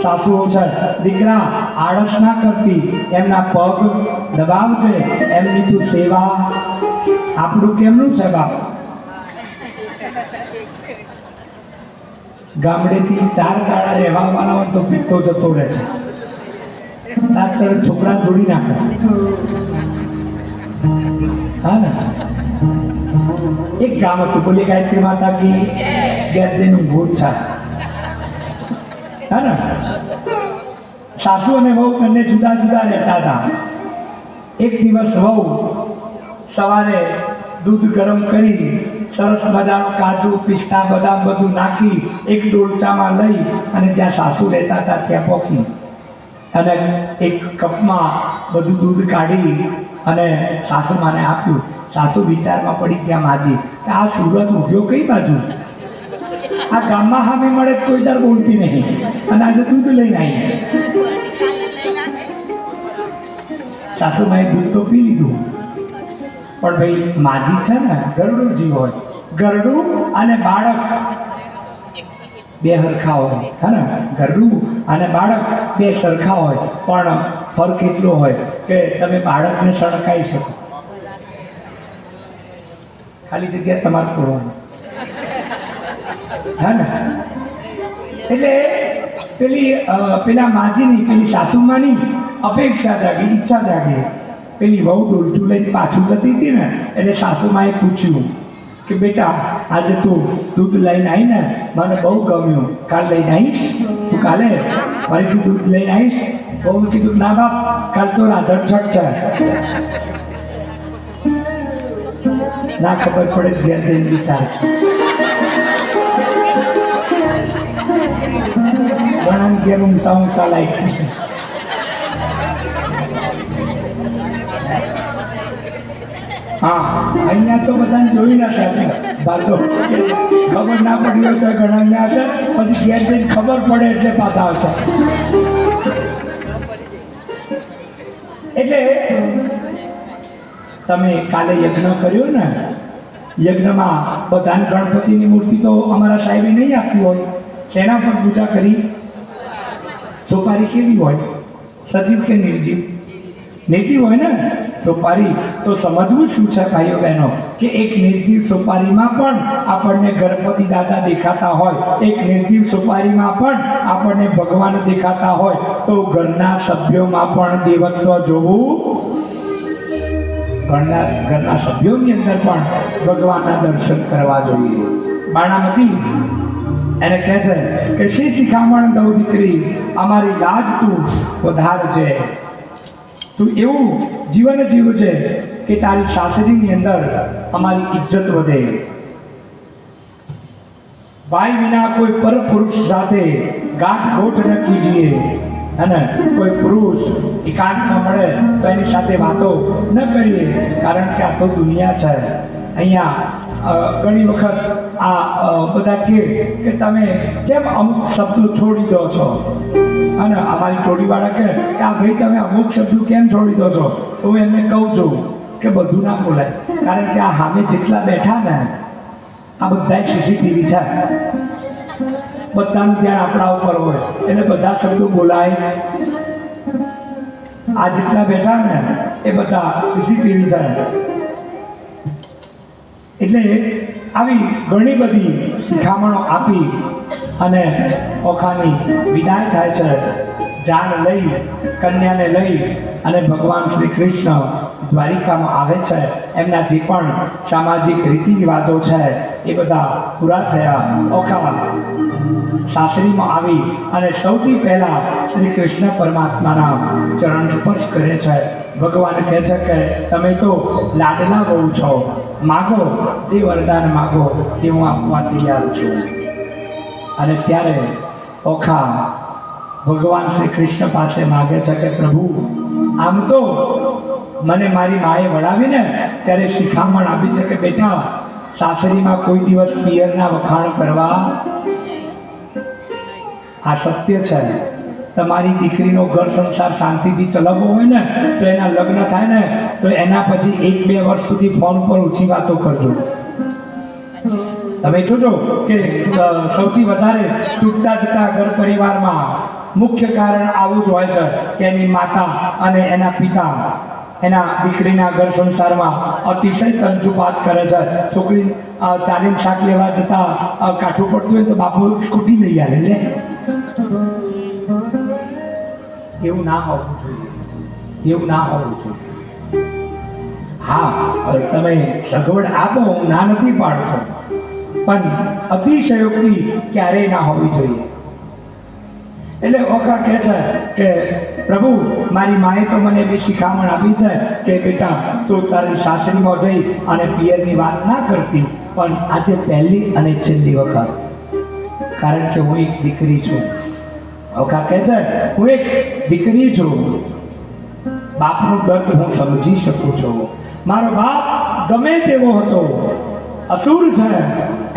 સાસુઓ છે. દીકરા આળસ ના કરતી, એમના પગ દબાવજે, એમની તું સેવા. આપણું કેમનું છે બાપ? ગામડેથી 4 દાડા રહેવા વાળા હોય તો પીતો જતો રહે છે. તાર છોકરા જોડી નાખે, હા ને? એક ગામ હતું, બોલી ગાયત્રી માતા કી ઘેર જઈને ભૂત છે, હા ને? સાસુ અને વહુ બંને જુદા જુદા રહેતા હતા. એક દિવસ વહુ સવારે દૂધ ગરમ કરી, સરસ મજાનો કાજુ પિસ્તા બદામ બધું નાખી એક ડોલચામાં લઈ અને જ્યાં સાસુ રહેતા હતા ત્યાં પહોંચી અને એક કપમાં બધું દૂધ કાઢી અને સાસુમાને આપ્યું. સાસુ વિચારમાં પડી ગયા માજી કે આ સુરત ઉગ્યો કઈ બાજુ? આ ગામમાં હામે મળે કોઈ દર બોલતી નહીં, અને આજે દૂધ લઈને આવી. સાસુમાએ દૂધ તો પી લીધું, પણ ભાઈ માજી છે ને ગરડું જીવ હોય. ગરડું અને બાળક બે સરખા હોય, હે ને? ગરડું અને બાળક બે સરખા હોય, પણ ફરક એટલો હોય કે તમે બાળકને સળકાઈ શકો, ખાલી જગ્યા તમારે પૂરવાની, હે ને? એટલે પેલા માજીની, પેલી સાસુમાની અપેક્ષા જાગી, ઈચ્છા જાગી. પેલી વહુ ડોલચું લઈને પાછું જતી હતી ને, એટલે સાસુમાએ પૂછ્યું કે બેટા આજે તું દૂધ લઈને આવી ને, મને બહુ ગમ્યું, કાલ લઈને આવીશ? તું કાલે ફરીથી દૂધ લઈને આવીશ? બહુ કીધું ના બાપ, કાલ તો રાધનછટ છે. ના ખબર પડે ઘેર જઈને વિચાર છે. ઘણા ઘેર ઊંઘતા લાયક છે. હા, અહીંયા તો બધાને જોઈ નાખ્યા છે. ભાગો ખબર ના પડી હોય તો ઘણા ના છે, પછી ઘેર જઈને ખબર પડે એટલે પાછા આવતા. એટલે તમે કાલે યજ્ઞ કર્યો ને, યજ્ઞમાં બધાને ગણપતિની મૂર્તિ તો અમારા સાહેબે નહીં આપી હોય. શેના પર પૂજા કરી? સોપારી કેવી હોય? સજીવ કે નિર્જીવ? નિર્જીવ હોય ને સોપારી. તો સમજવું શું છે ભાઈઓ બહેનો કે એક નિર્જીવ સોપારીમાં પણ આપણને ગણપતિ દાદા દેખાતા હોય, એક નિર્જીવ સોપારીમાં પણ આપણને ભગવાન દેખાતા હોય, તો ઘરના સભ્યોમાં પણ દેવત્વ જોવું. ઘરના સભ્યોની અંદર પણ ભગવાનના દર્શન કરવા જોઈએ. બાણામતી એને કહે છે કે શી શિખામણ દઉં દીકરી, અમારી લાજ તું વધારજે. તું એવું જીવન જીવજે કે તારી સાસરીની અંદર અમારી ઇજ્જત વધે. ભાઈ વિના કોઈ પર પુરુષ સાથે ગાંઠ ન કીજીએ, અને કોઈ પુરુષ એકાંતમાં મળે તો એની સાથે વાતો ન કરીએ, કારણ કે આ તો દુનિયા છે. અહીંયા ઘણી વખત આ બધા કે તમે કેમ અમુક શબ્દો છોડી દો છો, અને અમારી જોડીવાળા કે આ ભાઈ તમે અમુક શબ્દો કેમ છોડી દો છો? તો હું એમને કહું છું કે બધું ના બોલાય, કારણ કે આ સામે જેટલા બેઠા ને આ બધા સીસીટીવી છે, બધાનું ધ્યાન આપણા ઉપર હોય, એટલે બધા શબ્દો બોલાય. આ જેટલા બેઠા ને એ બધા સીસીટીવી છે. એટલે આવી ઘણી બધી શિખામણો આપી અને ઓખાની વિદાય થાય છે. જાન લઈ, કન્યાને લઈ અને ભગવાન શ્રી કૃષ્ણ દ્વારિકામાં આવે છે. એમના જે પણ સામાજિક રીતિ રિવાજો છે એ બધા પૂરા થયા. ઓખા સાસરીમાં આવી અને સૌથી પહેલા શ્રી કૃષ્ણ પરમાત્માના ચરણ સ્પર્શ કરે છે. ભગવાન કહે છે કે તમે તો લાડના બહુ છો, માગો જે વરદાન માગો એ હું આપવા તૈયાર છું. અને ત્યારે ઓખા ભગવાન શ્રી કૃષ્ણ પાસે માગે છે કે પ્રભુ, આમ તો મને મારી માએ વડાવીને ત્યારે શિખામણ આપી છે કે બેટા, સાસરીમાં કોઈ દિવસ પિયરના વખાણ કરવા. આ સત્ય છે. તમારી દીકરીનો ઘર સંસાર શાંતિથી ચલાવવો હોય ને તો એના લગ્ન થાય ને તો એના પછી 1-2 વર્ષ સુધી ફોન પર ઓછી વાતો કરજો. તમે જોજો કે સૌથી વધારે તૂટતા જતા ઘર પરિવારમાં મુખ્ય કારણ આવું જ હોય છે કે એની માતા અને એના પિતા એના દીકરીના ઘર સંસારમાં અતિશય ચંચુપાત કરે છે. છોકરી ચાલીને શાક લેવા જતા કાઠું પડતું હોય તો બાપુ સ્કૂટી લઈ આવે લે. એવું ના હોવું જોઈએ, એવું ના હોવું જોઈએ. હા, તમે સગવડ આપો, હું ના નથી પાડતો, પણ અતિશયોક્તિ ક્યારેય ના હોવી જોઈએ. એટલે ઓખા કહે છે કે પ્રભુ, મારી માએ તો મને એવી શિખામણ આપી છે કે બેટા, તું તારી સાસરીમાં જઈ અને પિયરની વાત ના કરતી, પણ આજે પહેલી અને છેલ્લી વખત, કારણ કે હું એક દીકરી છું. ઓખા કહે છે હું એક દીકરી છું, બાપનું દર્દ હું સમજી શકું છું. મારો બાપ ગમે તેવો હતો, અસુર છે,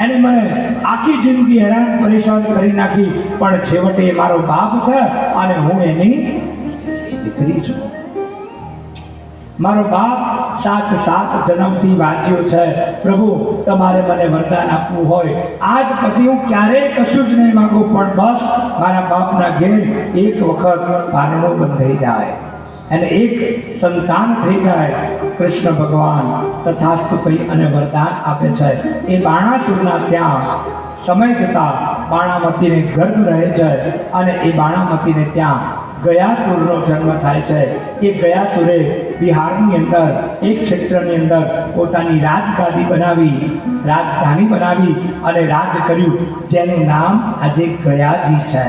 એને મને આખી જિંદગી હેરાન પરેશાન કરી નાખી, પણ છેવટે એ મારો બાપ છે અને હું એની દીકરી છું. મારો બાપ 7 જન્મથી વાંચ્યો છે. પ્રભુ, તમારે મને વરદાન આપવું હોય, આજ પછી હું ક્યારેય કશું જ નહીં માંગુ, પણ બસ મારા બાપના ઘેર એક વખત પારણું બંધાઈ જાય અને એક સંતાન થઈ જાય. કૃષ્ણ ભગવાન તથાસ્તુ કહી અને વરદાન આપે છે. એ બાણાસુરના ત્યાં સમય જતાં બાણામતીને ગર્ભ રહે છે અને એ બાણામતીને ત્યાં ગયાસુરનો જન્મ થાય છે. એ ગયાસુરે બિહારની અંદર એક ક્ષેત્રની અંદર પોતાની રાજધાની બનાવી અને રાજ કર્યું, જેનું નામ આજે ગયાજી છે.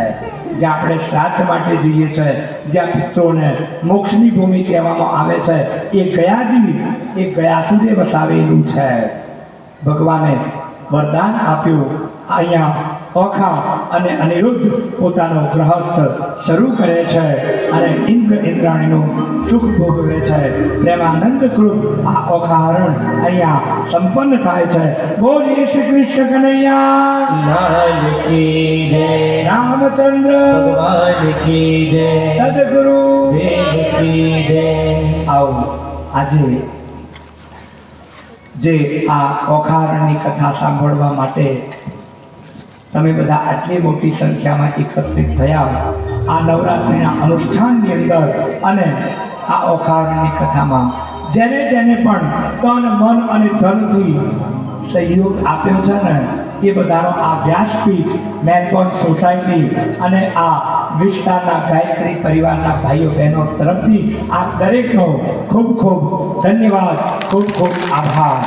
જ્યાં આપણે શ્રાદ્ધ માટે જઈએ છીએ, જ્યાં પિત્રોને મોક્ષની ભૂમિ કહેવામાં આવે છે, એ ગયાજી, એ ગયાસુરે વસાવેલું છે. ભગવાને વરદાન આપ્યું. અહીંયા ઓખા અને અનિરુદ્ધ પોતાનો ગ્રહસ્થ શરૂ કરે છે અને ઇન્દ્રાણીનું સુખ ભોગવે છે. પ્રેમાનંદ કૃત આ ઓખાહરણ અહીંયા સંપન્ન થાય છે. બોલીએ શ્રી કૃષ્ણ કનૈયા લાલ કી જય, રામચંદ્ર ભગવાન કી જય, સદગુરુ દેવ કી જય. આવો આજે જે આ ઓખાહરણની કથા સાંભળવા માટે તમે બધા આટલી મોટી સંખ્યામાં એકત્રિત થયા આ નવરાત્રિના અનુષ્ઠાનની અંદર અને આ ઓખાહરણની કથામાં જેને જેને પણ તન મન અને ધનથી સહયોગ આપ્યો છે ને, એ બધાનો આ વ્યાસપીઠ મેલબોર્ન સોસાયટી અને આ વિસ્તારના ગાયત્રી પરિવારના ભાઈઓ બહેનો તરફથી આ દરેકનો ખૂબ ખૂબ ધન્યવાદ, ખૂબ ખૂબ આભાર.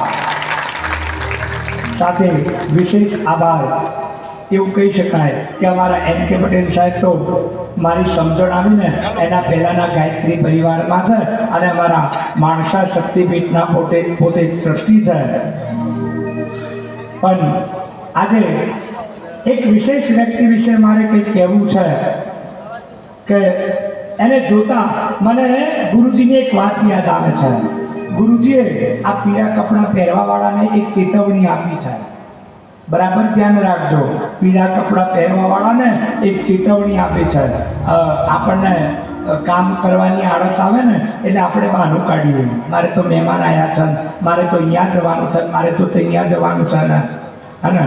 સાથે વિશેષ આભાર એવું કહી શકાય કે અમારા M.K. પટેલ સાહેબ તો મારી સમજણ આવીને એના પહેલાંના ગાયત્રી પરિવારમાં છે અને અમારા માણસા શક્તિપીઠના પોતે ટ્રસ્ટી છે. પણ આજે એક વિશેષ વ્યક્તિ વિશે મારે કંઈક કહેવું છે કે એને જોતા મને ગુરુજીની એક વાત યાદ આવે છે. ગુરુજીએ આ પીળા કપડાં પહેરવાવાળાને એક ચેતવણી આપી છે. બરાબર ધ્યાન રાખજો, પીળા કપડાં પહેરવાવાળાને એક ચેતવણી આપી છે. આપણને કામ કરવાની આળસ આવે ને એટલે આપણે બહાનું કાઢીએ, મારે તો મહેમાન આવ્યા છે, મારે તો અહીંયા જવાનું છે, મારે તો ત્યાં જવાનું છે ને, હે.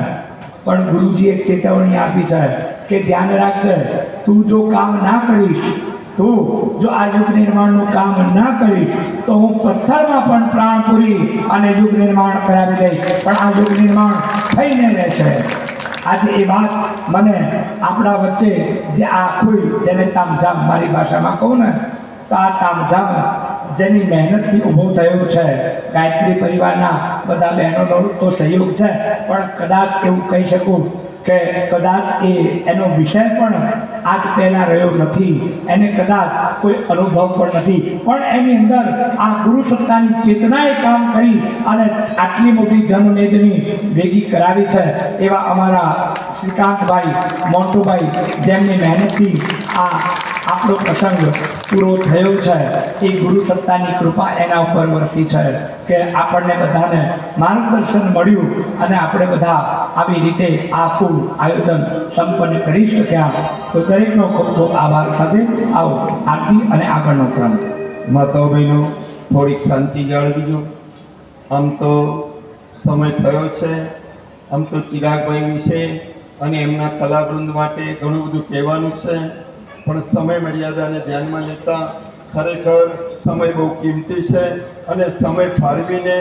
પણ ગુરુજી એક ચેતવણી આપી છે કે ધ્યાન રાખજે, તું જો કામ ના કરીશ, તું જો આ યુગ નિર્માણનું કામ ના કરીશ તો હું પથ્થરમાં પણ પ્રાણ પૂરી અને યુગ નિર્માણ કરાવી દઈશ, પણ આ યુગ નિર્માણ થઈને રહેશે. આજે એ વાત મને આપણા વચ્ચે જે આ આખું જેને તામઝામ મારી ભાષામાં કહું ને તો આ તામઝામ જેની મહેનતથી ઊભો થયો છે, ગાયત્રી પરિવારના બધા બહેનોનો તો સહયોગ છે, પણ કદાચ એવું કહી શકું કે કદાચ એનો વિષય પણ આજ પહેલાં રહ્યો નથી, એને કદાચ કોઈ અનુભવ પણ નથી, પણ એની અંદર આ ગુરુ સત્તાની ચેતનાએ કામ કરી અને આટલી મોટી જનમેદની ભેગી કરાવી છે. એવા અમારા શ્રીકાંતભાઈ, મોન્ટુભાઈ, જેમની મહેનતથી આ આપણો પ્રસંગ પૂરો થયો છે, એ ગુરુ સત્તાની કૃપા એના ઉપર વરસી છે કે આપણને બધાને માર્ગદર્શન મળ્યું અને આપણે બધા આવી રીતે આખું આયોજન સંપન્ન કરી શક્યા. તો દરેકનો ખૂબ ખૂબ આભાર સાથે આવો આરતી અને આગળનો ક્રમ. માતાઓ બહેનો થોડીક શાંતિ જાળવીજો. આમ તો સમય થયો છે, આમ તો ચિરાગભાઈ વિશે અને એમના કલાવૃંદ માટે ઘણું બધું કહેવાનું છે, પણ સમય મર્યાદાને ધ્યાનમાં લેતા ખરેખર સમય બહુ કિંમતી છે અને સમય ફાળવીને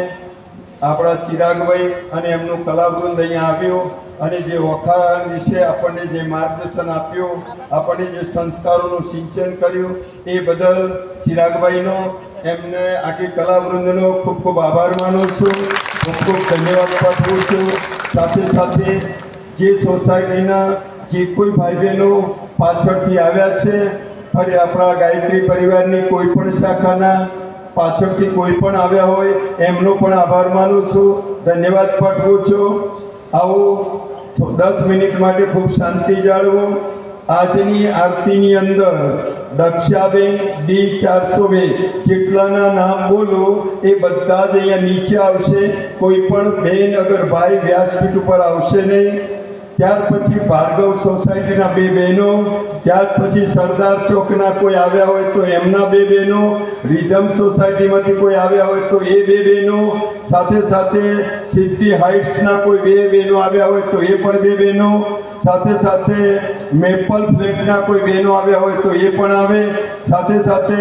આપણા ચિરાગભાઈ અને એમનું કલાવૃંદ અહીંયા આવ્યું અને જે વખાણ વિશે આપણને જે માર્ગદર્શન આપ્યું, આપણને જે સંસ્કારોનું સિંચન કર્યું, એ બદલ ચિરાગભાઈનો, એમને આખી કલાવૃંદનો ખૂબ ખૂબ આભાર માનું છું, ખૂબ ખૂબ ધન્યવાદ પાઠવું છું. સાથે સાથે જે સોસાયટીના જે કોઈ ભાઈ બહેનો પાછળથી આવ્યા છે, ફરી આપણા ગાયત્રી પરિવારની કોઈ પણ શાખાના પાછળથી કોઈ પણ આવ્યા હોય, એમનો પણ આભાર માનું છું, ધન્યવાદ પાઠવું છું. આવો 10 મિનિટ માટે ખૂબ શાંતિ જાળવો. આજની આરતીની અંદર દક્ષાબેન D402 જેટલાના નામ બોલો એ બધા જ અહીંયા નીચે આવશે. કોઈ પણ બેન અગર ભાઈ વ્યાસપીઠ ઉપર આવશે નહીં. ત્યાર પછી ભાર્ગવ સોસાયટીના 2 બહેનો, ત્યાર પછી સરદાર ચોકના કોઈ આવ્યા હોય તો એમના 2 બહેનો, રિધમ સોસાયટીમાંથી કોઈ આવ્યા હોય તો એ 2 બહેનો, સાથે સાથે સિદ્ધિ હાઇટ્સના કોઈ 2 બહેનો આવ્યા હોય તો એ પણ 2 બહેનો, સાથે સાથે મેપલ ફ્લેટના કોઈ બહેનો આવ્યા હોય તો એ પણ આવે, સાથે સાથે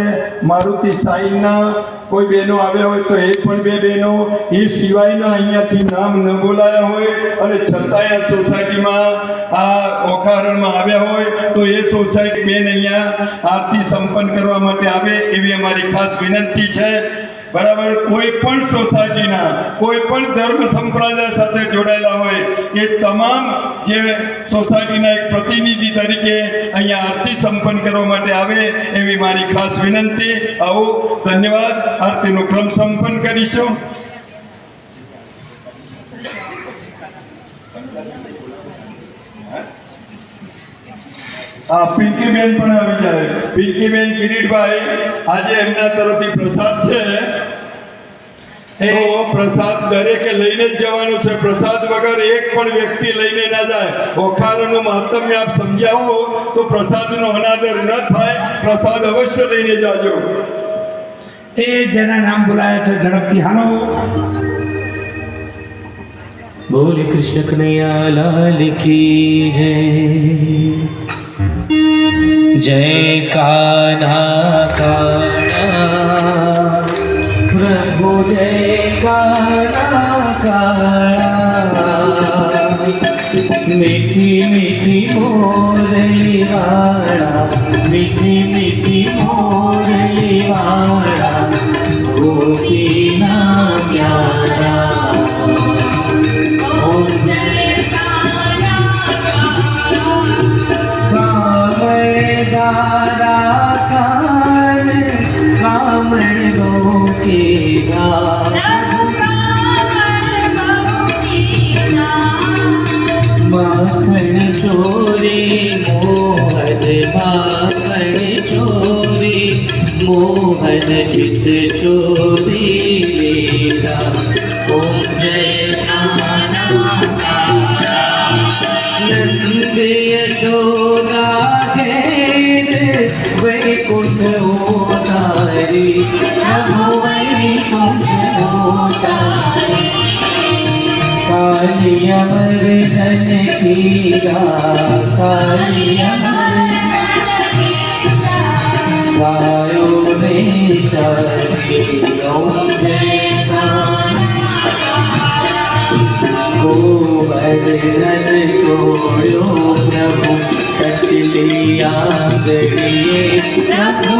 મારુતિ સાઈનના કોઈ બહેનો આવ્યા હોય તો એ પણ 2 બહેનો. એ સિવાયના અહીંયાથી નામ ન બોલાયા હોય અને છતાંય આ સોસાયટીમાં આ ઓકારણમાં આવ્યા હોય તો એ સોસાયટી બેન અહીંયા આરતી સંપન્ન કરવા માટે આવે એવી અમારી ખાસ વિનંતી છે. બરાબર, કોઈ પણ સોસાયટીના કોઈ પણ ધર્મ સંપ્રદાય સાથે જોડાયેલા હોય એ તમામ જે સોસાયટીના એક પ્રતિનિધિ તરીકે અહીંયા આરતી સંપન્ન કરવા માટે આવે એવી મારી ખાસ વિનંતી. આવો, ધન્યવાદ. આરતીનો ક્રમ સંપન્ન કરીશું. પિંકીબેન પણ આવી જાય. પિંકીબેન કિરીટભાઈ, આજે એમના તરફથી પ્રસાદ છે તો પ્રસાદ દરેકે લઈને જ જવાનો છે. પ્રસાદ વગર એક પણ વ્યક્તિ લઈને ના જાય. ઓખારનું મહાત્મ્ય આપ સમજાવો તો પ્રસાદનો અનાદર ન થાય. પ્રસાદ અવશ્ય લઈને જાજો. એ જેના નામ બોલાયા છે ઝડપથી હાલો. બોલે કૃષ્ણ કનૈયા લાલ કી જય. जय कान्हा कान्हा प्रभु जय कान्हा कान्हा मीठी मीठी मोरली वाला मीठी मीठी मोरली वाला गोपी ना प्यारा दादा खान कामण गोपी माखन चोरी मोहन माखन चोरी मोहन चित चोरी लेता ओम जय नंद यशोदा वैकुंठ होतारी प्रभु वैकुंठ होतारी कालिया मर्दन कीरा कालिया गायो में चढ़ी ओम जय गोवर्धन कोयो प्रभु कचलिया गड़िए प्रभु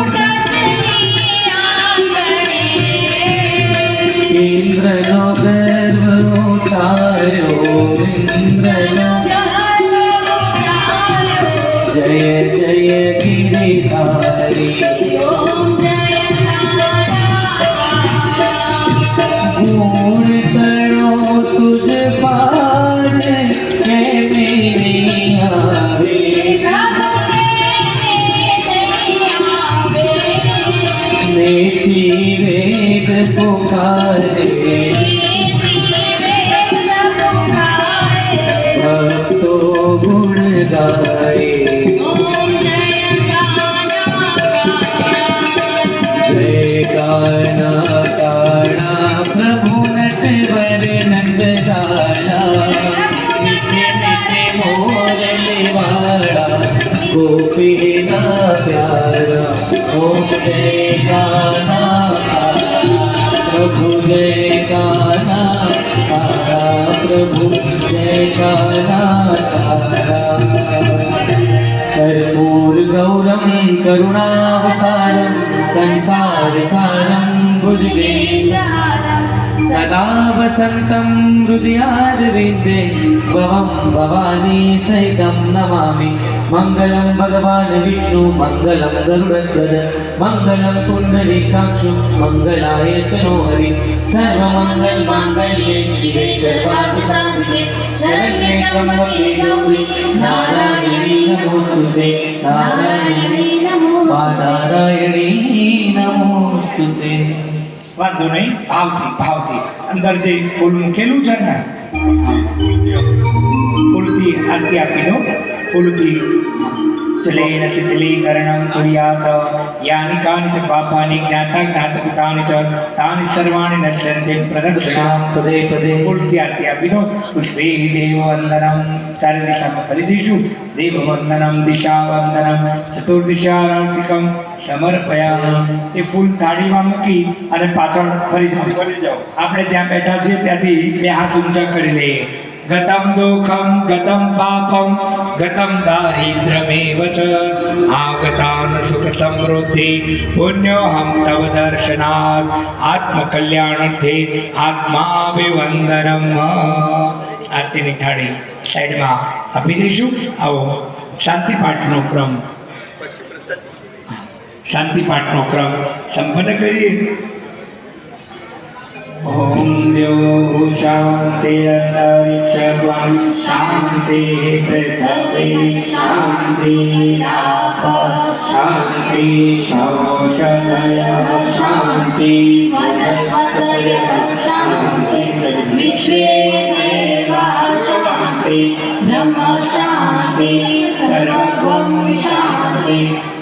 इंद्र नो गर्व उतारो इंद्र नो जय गिरिधारी गुण करो तुझ पार है मेरी आवे मेरी वेद पुकारे भक्तों गुण गाए जय गाना गाना प्रभु नटवर नंद गाना मीठे मीठे मोरले वाला गोपीना प्यारा ओम जय गाना प्रभु जय गाना प्रभु जय गाना कर्पूर गौरम करुणावतारम संसार सारं भुजगेन्द्रहारं सदा वसन्तं हृदयारविन्दे भवं भवानी सहितं नमामि मङ्गलं भगवान् विष्णु मङ्गलं गरुडध्वज मङ्गलं पुण्डरीकाक्षु मङ्गलाय तनोहरि सर्वमङ्गलमाङ्गल्ये शिवे सर्वार्थसाधिके शरण्ये त्र्यम्बके गौरी नारायणी नमोस्तुते नारायणी નમોસ્તુતે વાંધો નહીં, ભાવથી અંદર જે ફૂલ મૂકેલું છે ને ફૂલથી આરતી આપી દો. ફૂલથી જલેન શીતલીકરણમ કુર્યાત યાની કાનિ ચ પાપાની જ્ઞાતા જ્ઞાતકૃતાની ચ તાની સર્વાણિ નશ્યન્તે પ્રદક્ષિણામ પદે પદે ફૂલથી આરતી આપી દો. પુષ્પે દેવવંદનમ ચારે દિશામાં ફરી જઈશું. દેવવંદનમ દિશાવંદનમ ચતુર્દિશારાર્તિકમ સમર્પયામિ. એ ફૂલ થાળીમાં મૂકી અને પાછળ ફરી જાઓ. આપણે જ્યાં બેઠા છીએ ત્યાંથી બે હાથ ઊંચા કરી લઈએ. ગતમ દુઃખમ ગતમ પાપમ ગતમ દારિદ્ર્યમેવ ચ આગતાન સુખ સમૃદ્ધિ પુણ્યોહમ તવ દર્શનાત આત્મકલ્યાણાર્થે આત્માભિવંદનમ. આરતીની થાળી સાઈડમાં આપી દઈશું. આવો શાંતિપાઠનો ક્રમ સંપન્ન કરીએ. ઓમ દ્યો શાંતિરંતરિક્ષં શાંતિ પૃથ્વી શાંતિરાપ શાંતિ શૌષધયઃ શાંતિ વનસ્પતયઃ શાંતિ વિશ્વે દેવા શાંતિ બ્રહ્મ શાંતિ સર્વં શાંતિ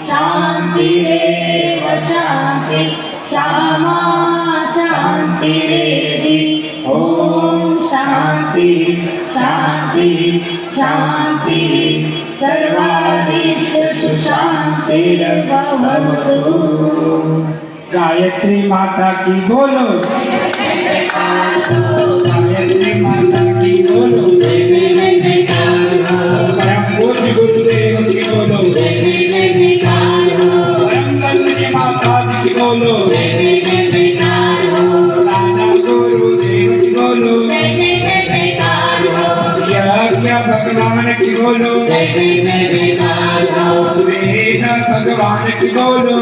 શાંતિરેવ શાંતિ શામા શાંતિરેધિ. ઓમ શાંતિ શાંતિ શાંતિ સર્વાભીષ્ટસુ શાંતિર્ભવતુ. ગાયત્રી માતા કી બોલો, ગાયત્રી માતા કી બોલો, પરમ પૂજ્ય ગુરુદેવ કી બોલો, પરમ વંદનીય માતાજી કી બોલો, દાદા ગુરુદેવ કી બોલો, યજ્ઞ ભગવાન કી બોલો, વેદ ભગવાન કી બોલો,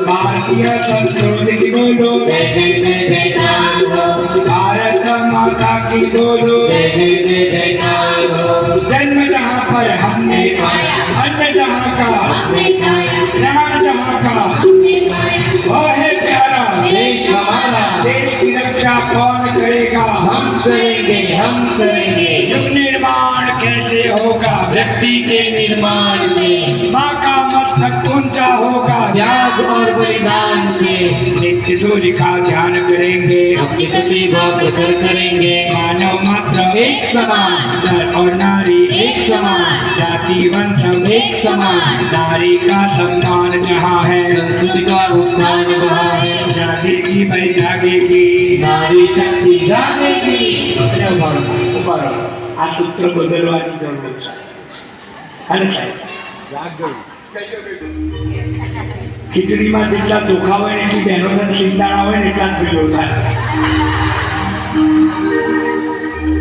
ભારતીય સંસ્કૃતિ કી બોલો, भारत माता की बोलो. जन्म जहाँ पर हमने पाया, अन्न जहाँ का, जहाँ जहाँ का, वह है प्यारा देश हमारा. देश की रक्षा कौन करेगा? हम करेंगे, हम करेंगे. युग निर्माण कैसे होगा? व्यक्ति के निर्माण से, माँ का मस्तक ऊंचा होगा त्याग और बलिदान से. नित्य सूर्य का ध्यान करेंगे, अपनी प्रतिभा प्रखर करेंगे. मानव मात्र एक समान, नर और नारी एक समान, जाति वंश एक समान. नारी का सम्मान जहाँ है, संस्कृति का उत्थान वहाँ है. जागेगी भाई जागेगी. नारी शक्ति जागेगी. ઉભા રહો. આ સૂત્ર બદલવાની જરૂર છે. અને સાહેબ ખીચડીમાં જેટલા ચોખા હોય ને એટલી બહેનો છે, સિંગદાણા હોય ને એટલા જ ભીલો થાય.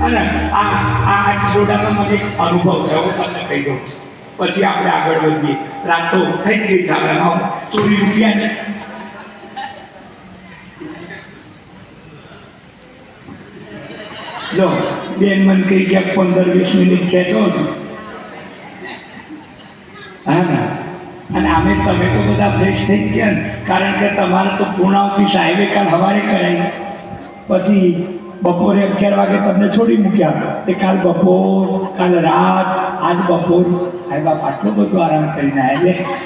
અને આ જોડાનો મને એક અનુભવ છે, હું તમને કહી દઉં. પછી આપણે આગળ વધીએ. રાત તો થઈ ગઈ છે આપણે ચોરી રૂપિયા ને લો બેન મને કહી ગયા 15-20 મિનિટ ખેંચો છો. હા ના અને અમે તમે તો બધા ફ્રેશ થઈ ગયા ને, કારણ કે તમારે તો પૂર્ણાવતી સાહેબે કાલ સવારે કરાવી, પછી બપોરે 11 વાગે તમને છોડી મૂક્યા. તે કાલ બપોર, કાલ રાત, આજ બપોર, હાય બાપ આટલો બધો આરામ કરીને આવ્યા.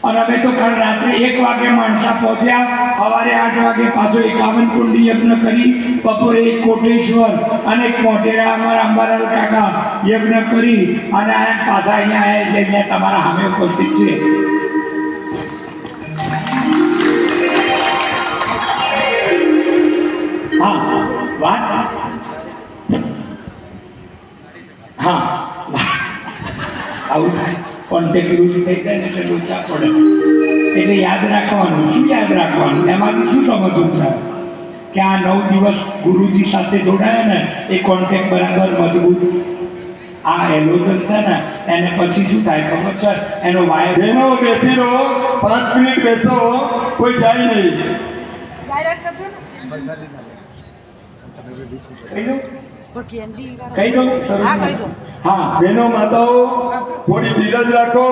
અને અમે તો કાલ રાત્રે 1 વાગે માણસા પહોંચ્યા, સવારે 8 વાગે પાછો 51 કુંડી યજ્ઞ કરી, બપોરે એક કોટેશ્વર અને એક મોટેરા અમારા અંબાલાલ કાકા યજ્ઞ કરી અને આ પાછા અહીંયા આવ્યા એટલે અહીંયા તમારા સામે ઉપસ્થિત છે. હા વાત હા આવું થાય, કોન્ટેક્ટ લૂઝ થઈ જાય ને એટલે લોચા પડે. એટલે યાદ રાખવાનું. શું યાદ રાખવાનું? એમાંથી શું સમજવું છે કે આ 9 દિવસ ગુરુજી સાથે જોડાયા ને એ કોન્ટેક્ટ બરાબર મજબૂત. આ એલોજન છે ને એને પછી શું થાય ખબર છે? એનો વાયર બેનો બેસી રહો, 5 મિનિટ બેસો, કોઈ જાય નહીં. કહી દઉં શરૂ. હા બહેનો માતાઓ થોડી ધીરજ રાખો.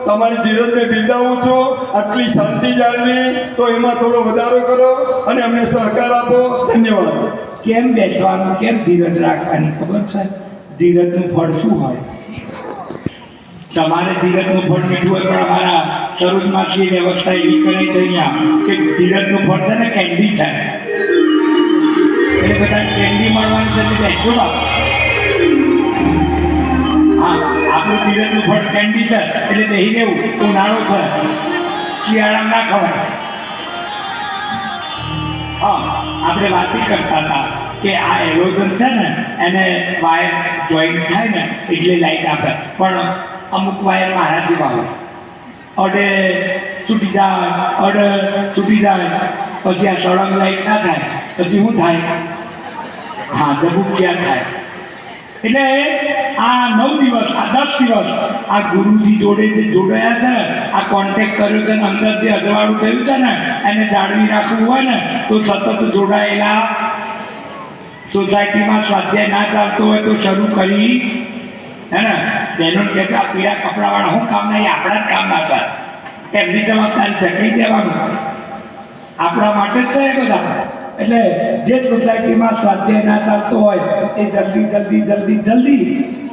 તમારી ધીરજને બિરદાવું છું. આટલી શાંતિ જાળવી તો એમાં થોડો વધારો કરો અને અમને સહકાર આપો. ધન્યવાદ. કેમ બેસવાનું, કેમ ધીરજ રાખવાની ખબર છે? ધીરજનું ફળ શું હોય? તમારે ધીરજનું ફળ મીઠું હોય, પણ અમારા સરોજમાંથી વ્યવસ્થા એવી કરી છે અહીંયા કે ધીરજનું ફળ છે ને કેન્ડી છે. એટલે બધા કેન્ડી મળવાની છે એટલે બેસજો બાપ. હા આપણું ધીરજનું ફળ કેન્ડી છે એટલે બેસી રહેવું. ઉનાળો છે, શિયાળામાં ના ખવાય. હા આપણે વાત કરતા હતા કે આ એલોજન છે ને એને વાયર જોઈન્ટ થાય ને એટલે લાઈટ આપે, પણ અમુક વાયર મારા જેવા હોય, અડે છૂટી જાય, અડે છૂટી જાય, પછી આ સળંગ લાઈટ ના થાય, પછી શું થાય? હા ઝબુકિયા થાય. એટલે આ 9 દિવસ, આ 10 દિવસ આ ગુરુજી જોડે જે જોડાયા છે, આ કોન્ટેક્ટ કર્યો છે ને અંદર જે અજવાળું થયું છે ને એને જાળવી રાખવું હોય ને તો સતત જોડાયેલા. સોસાયટીમાં સ્વાધ્યાય ના ચાલતો હોય તો શરૂ કરી, હે ને બહેનો કહે છે આ પીળા કપડાવાળા શું કામ નહીં? આપણા જ કામના છે, એમની જવાબદારી છે, કહી દેવાનું આપણા માટે જ છે એ બધા. એટલે જે સોસાયટીમાં સ્વાધ્યાય ના ચાલતો હોય એ જલ્દી જલ્દી જલ્દી જલ્દી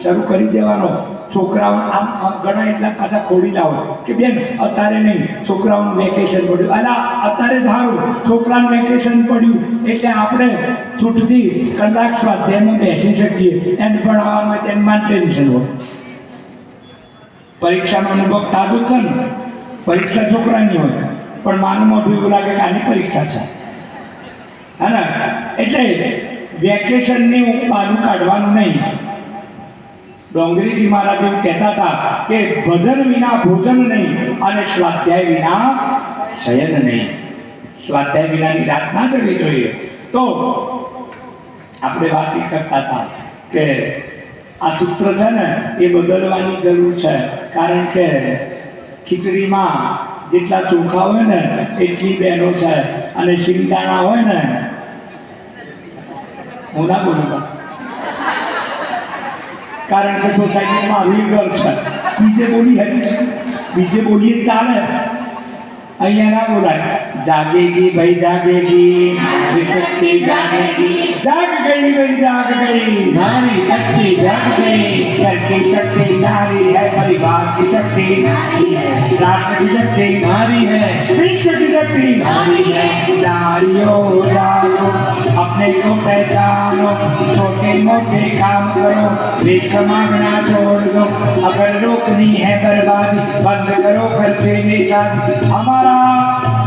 શરૂ કરી દેવાનો. છોકરાઓ આમ ઘણા એટલા પાછા ખોડી લાવો કે બેન અત્યારે નહીં, છોકરાઓનું વેકેશન પડ્યું. અલા અત્યારે સારું, છોકરાનું વેકેશન પડ્યું એટલે આપણે છૂટથી કલાક સ્વાધ્યાયમાં બેસી શકીએ. એને ભણાવવાનું હોય તેમાં ટેન્શન હોય. પરીક્ષાનો અનુભવ તાજો છે ને, પરીક્ષા છોકરાની હોય પણ માનું મોઢું એવું લાગે કે આની પરીક્ષા છે, હે ને? એટલે વેકેશનની બહાનું કાઢવાનું નહીં. ડોંગરીજી મહારાજ એવું કહેતા હતા કે ભજન વિના ભોજન નહીં અને સ્વાધ્યાય વિના શયન નહીં. સ્વાધ્યાય વિનાની રાત ના ચડવી જોઈએ. તો આપણે વાત કરતા હતા કે આ સૂત્ર છે ને એ બદલવાની જરૂર છે, કારણ કે ખીચડીમાં જેટલા ચોખા હોય ને એટલી બહેનો છે અને શિંગદાણા હોય ને, હું ના બોલું કારણ કે સોસાયટીમાં રીગર છે. બીજે બોલીએ ચાલે, અહીંયા ના બોલાય. જાગેગી ભાઈ જાગેગી, नारी शक्ति जागेगी, જાગ ગઈ ભાઈ જાગ ગઈ, नारी शक्ति जाग गई. घर की शक्ति नारी है, परिवार की शक्ति नारी है, राष्ट्र की शक्ति नारी है, विश्व की शक्ति नारी है. नारियों जागो, अपने को पहचानो, छोटे मोटे काम करो, भीख मांगना छोड़ दो. अगर रोकनी है बर्बादी, बंद करो खर्चे में शादी. हमारा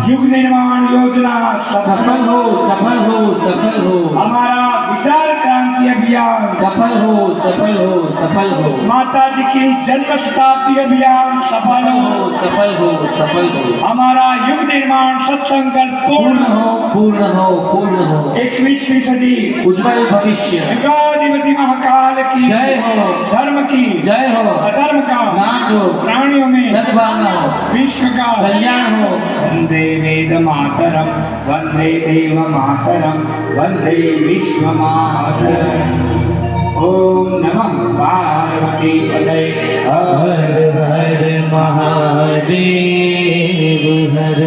युग निर्माण योजना सफल हो, सफल हो, सफल हो. हमारा विचार क्रांति शताब्दी अभियान, सफल हो, सफल हो, सफल हो, माता जी की जन्म शताब्दी अभियान सफल हो, सफल हो, सफल हो, हमारा युग निर्माण सत्संकल्प पूर्ण पूर्ण हो, पूर्ण हो, पूर्ण हो, 21वीं सदी उज्जवल भविष्य, युगाधिपति महाकाल की जय हो, धर्म की जय हो, अधर्म का नाश हो, प्राणियों में सद्भावना हो, विश्व का कल्याण हो, वंदे वेद मातरम, वंदे देव मातरम, वंदे विश्व मातरम। ओम नमः पार्वती पतये हर हर महादेव हर।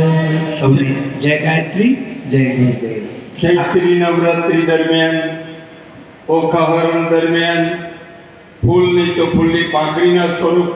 जय गायत्री, जय गुरुदेव। ચૈત્રી નવરાત્રિ દરમિયાન ઓખા હરણ દરમિયાન ફૂલની તો ફૂલની પાંખડીના સ્વરૂપ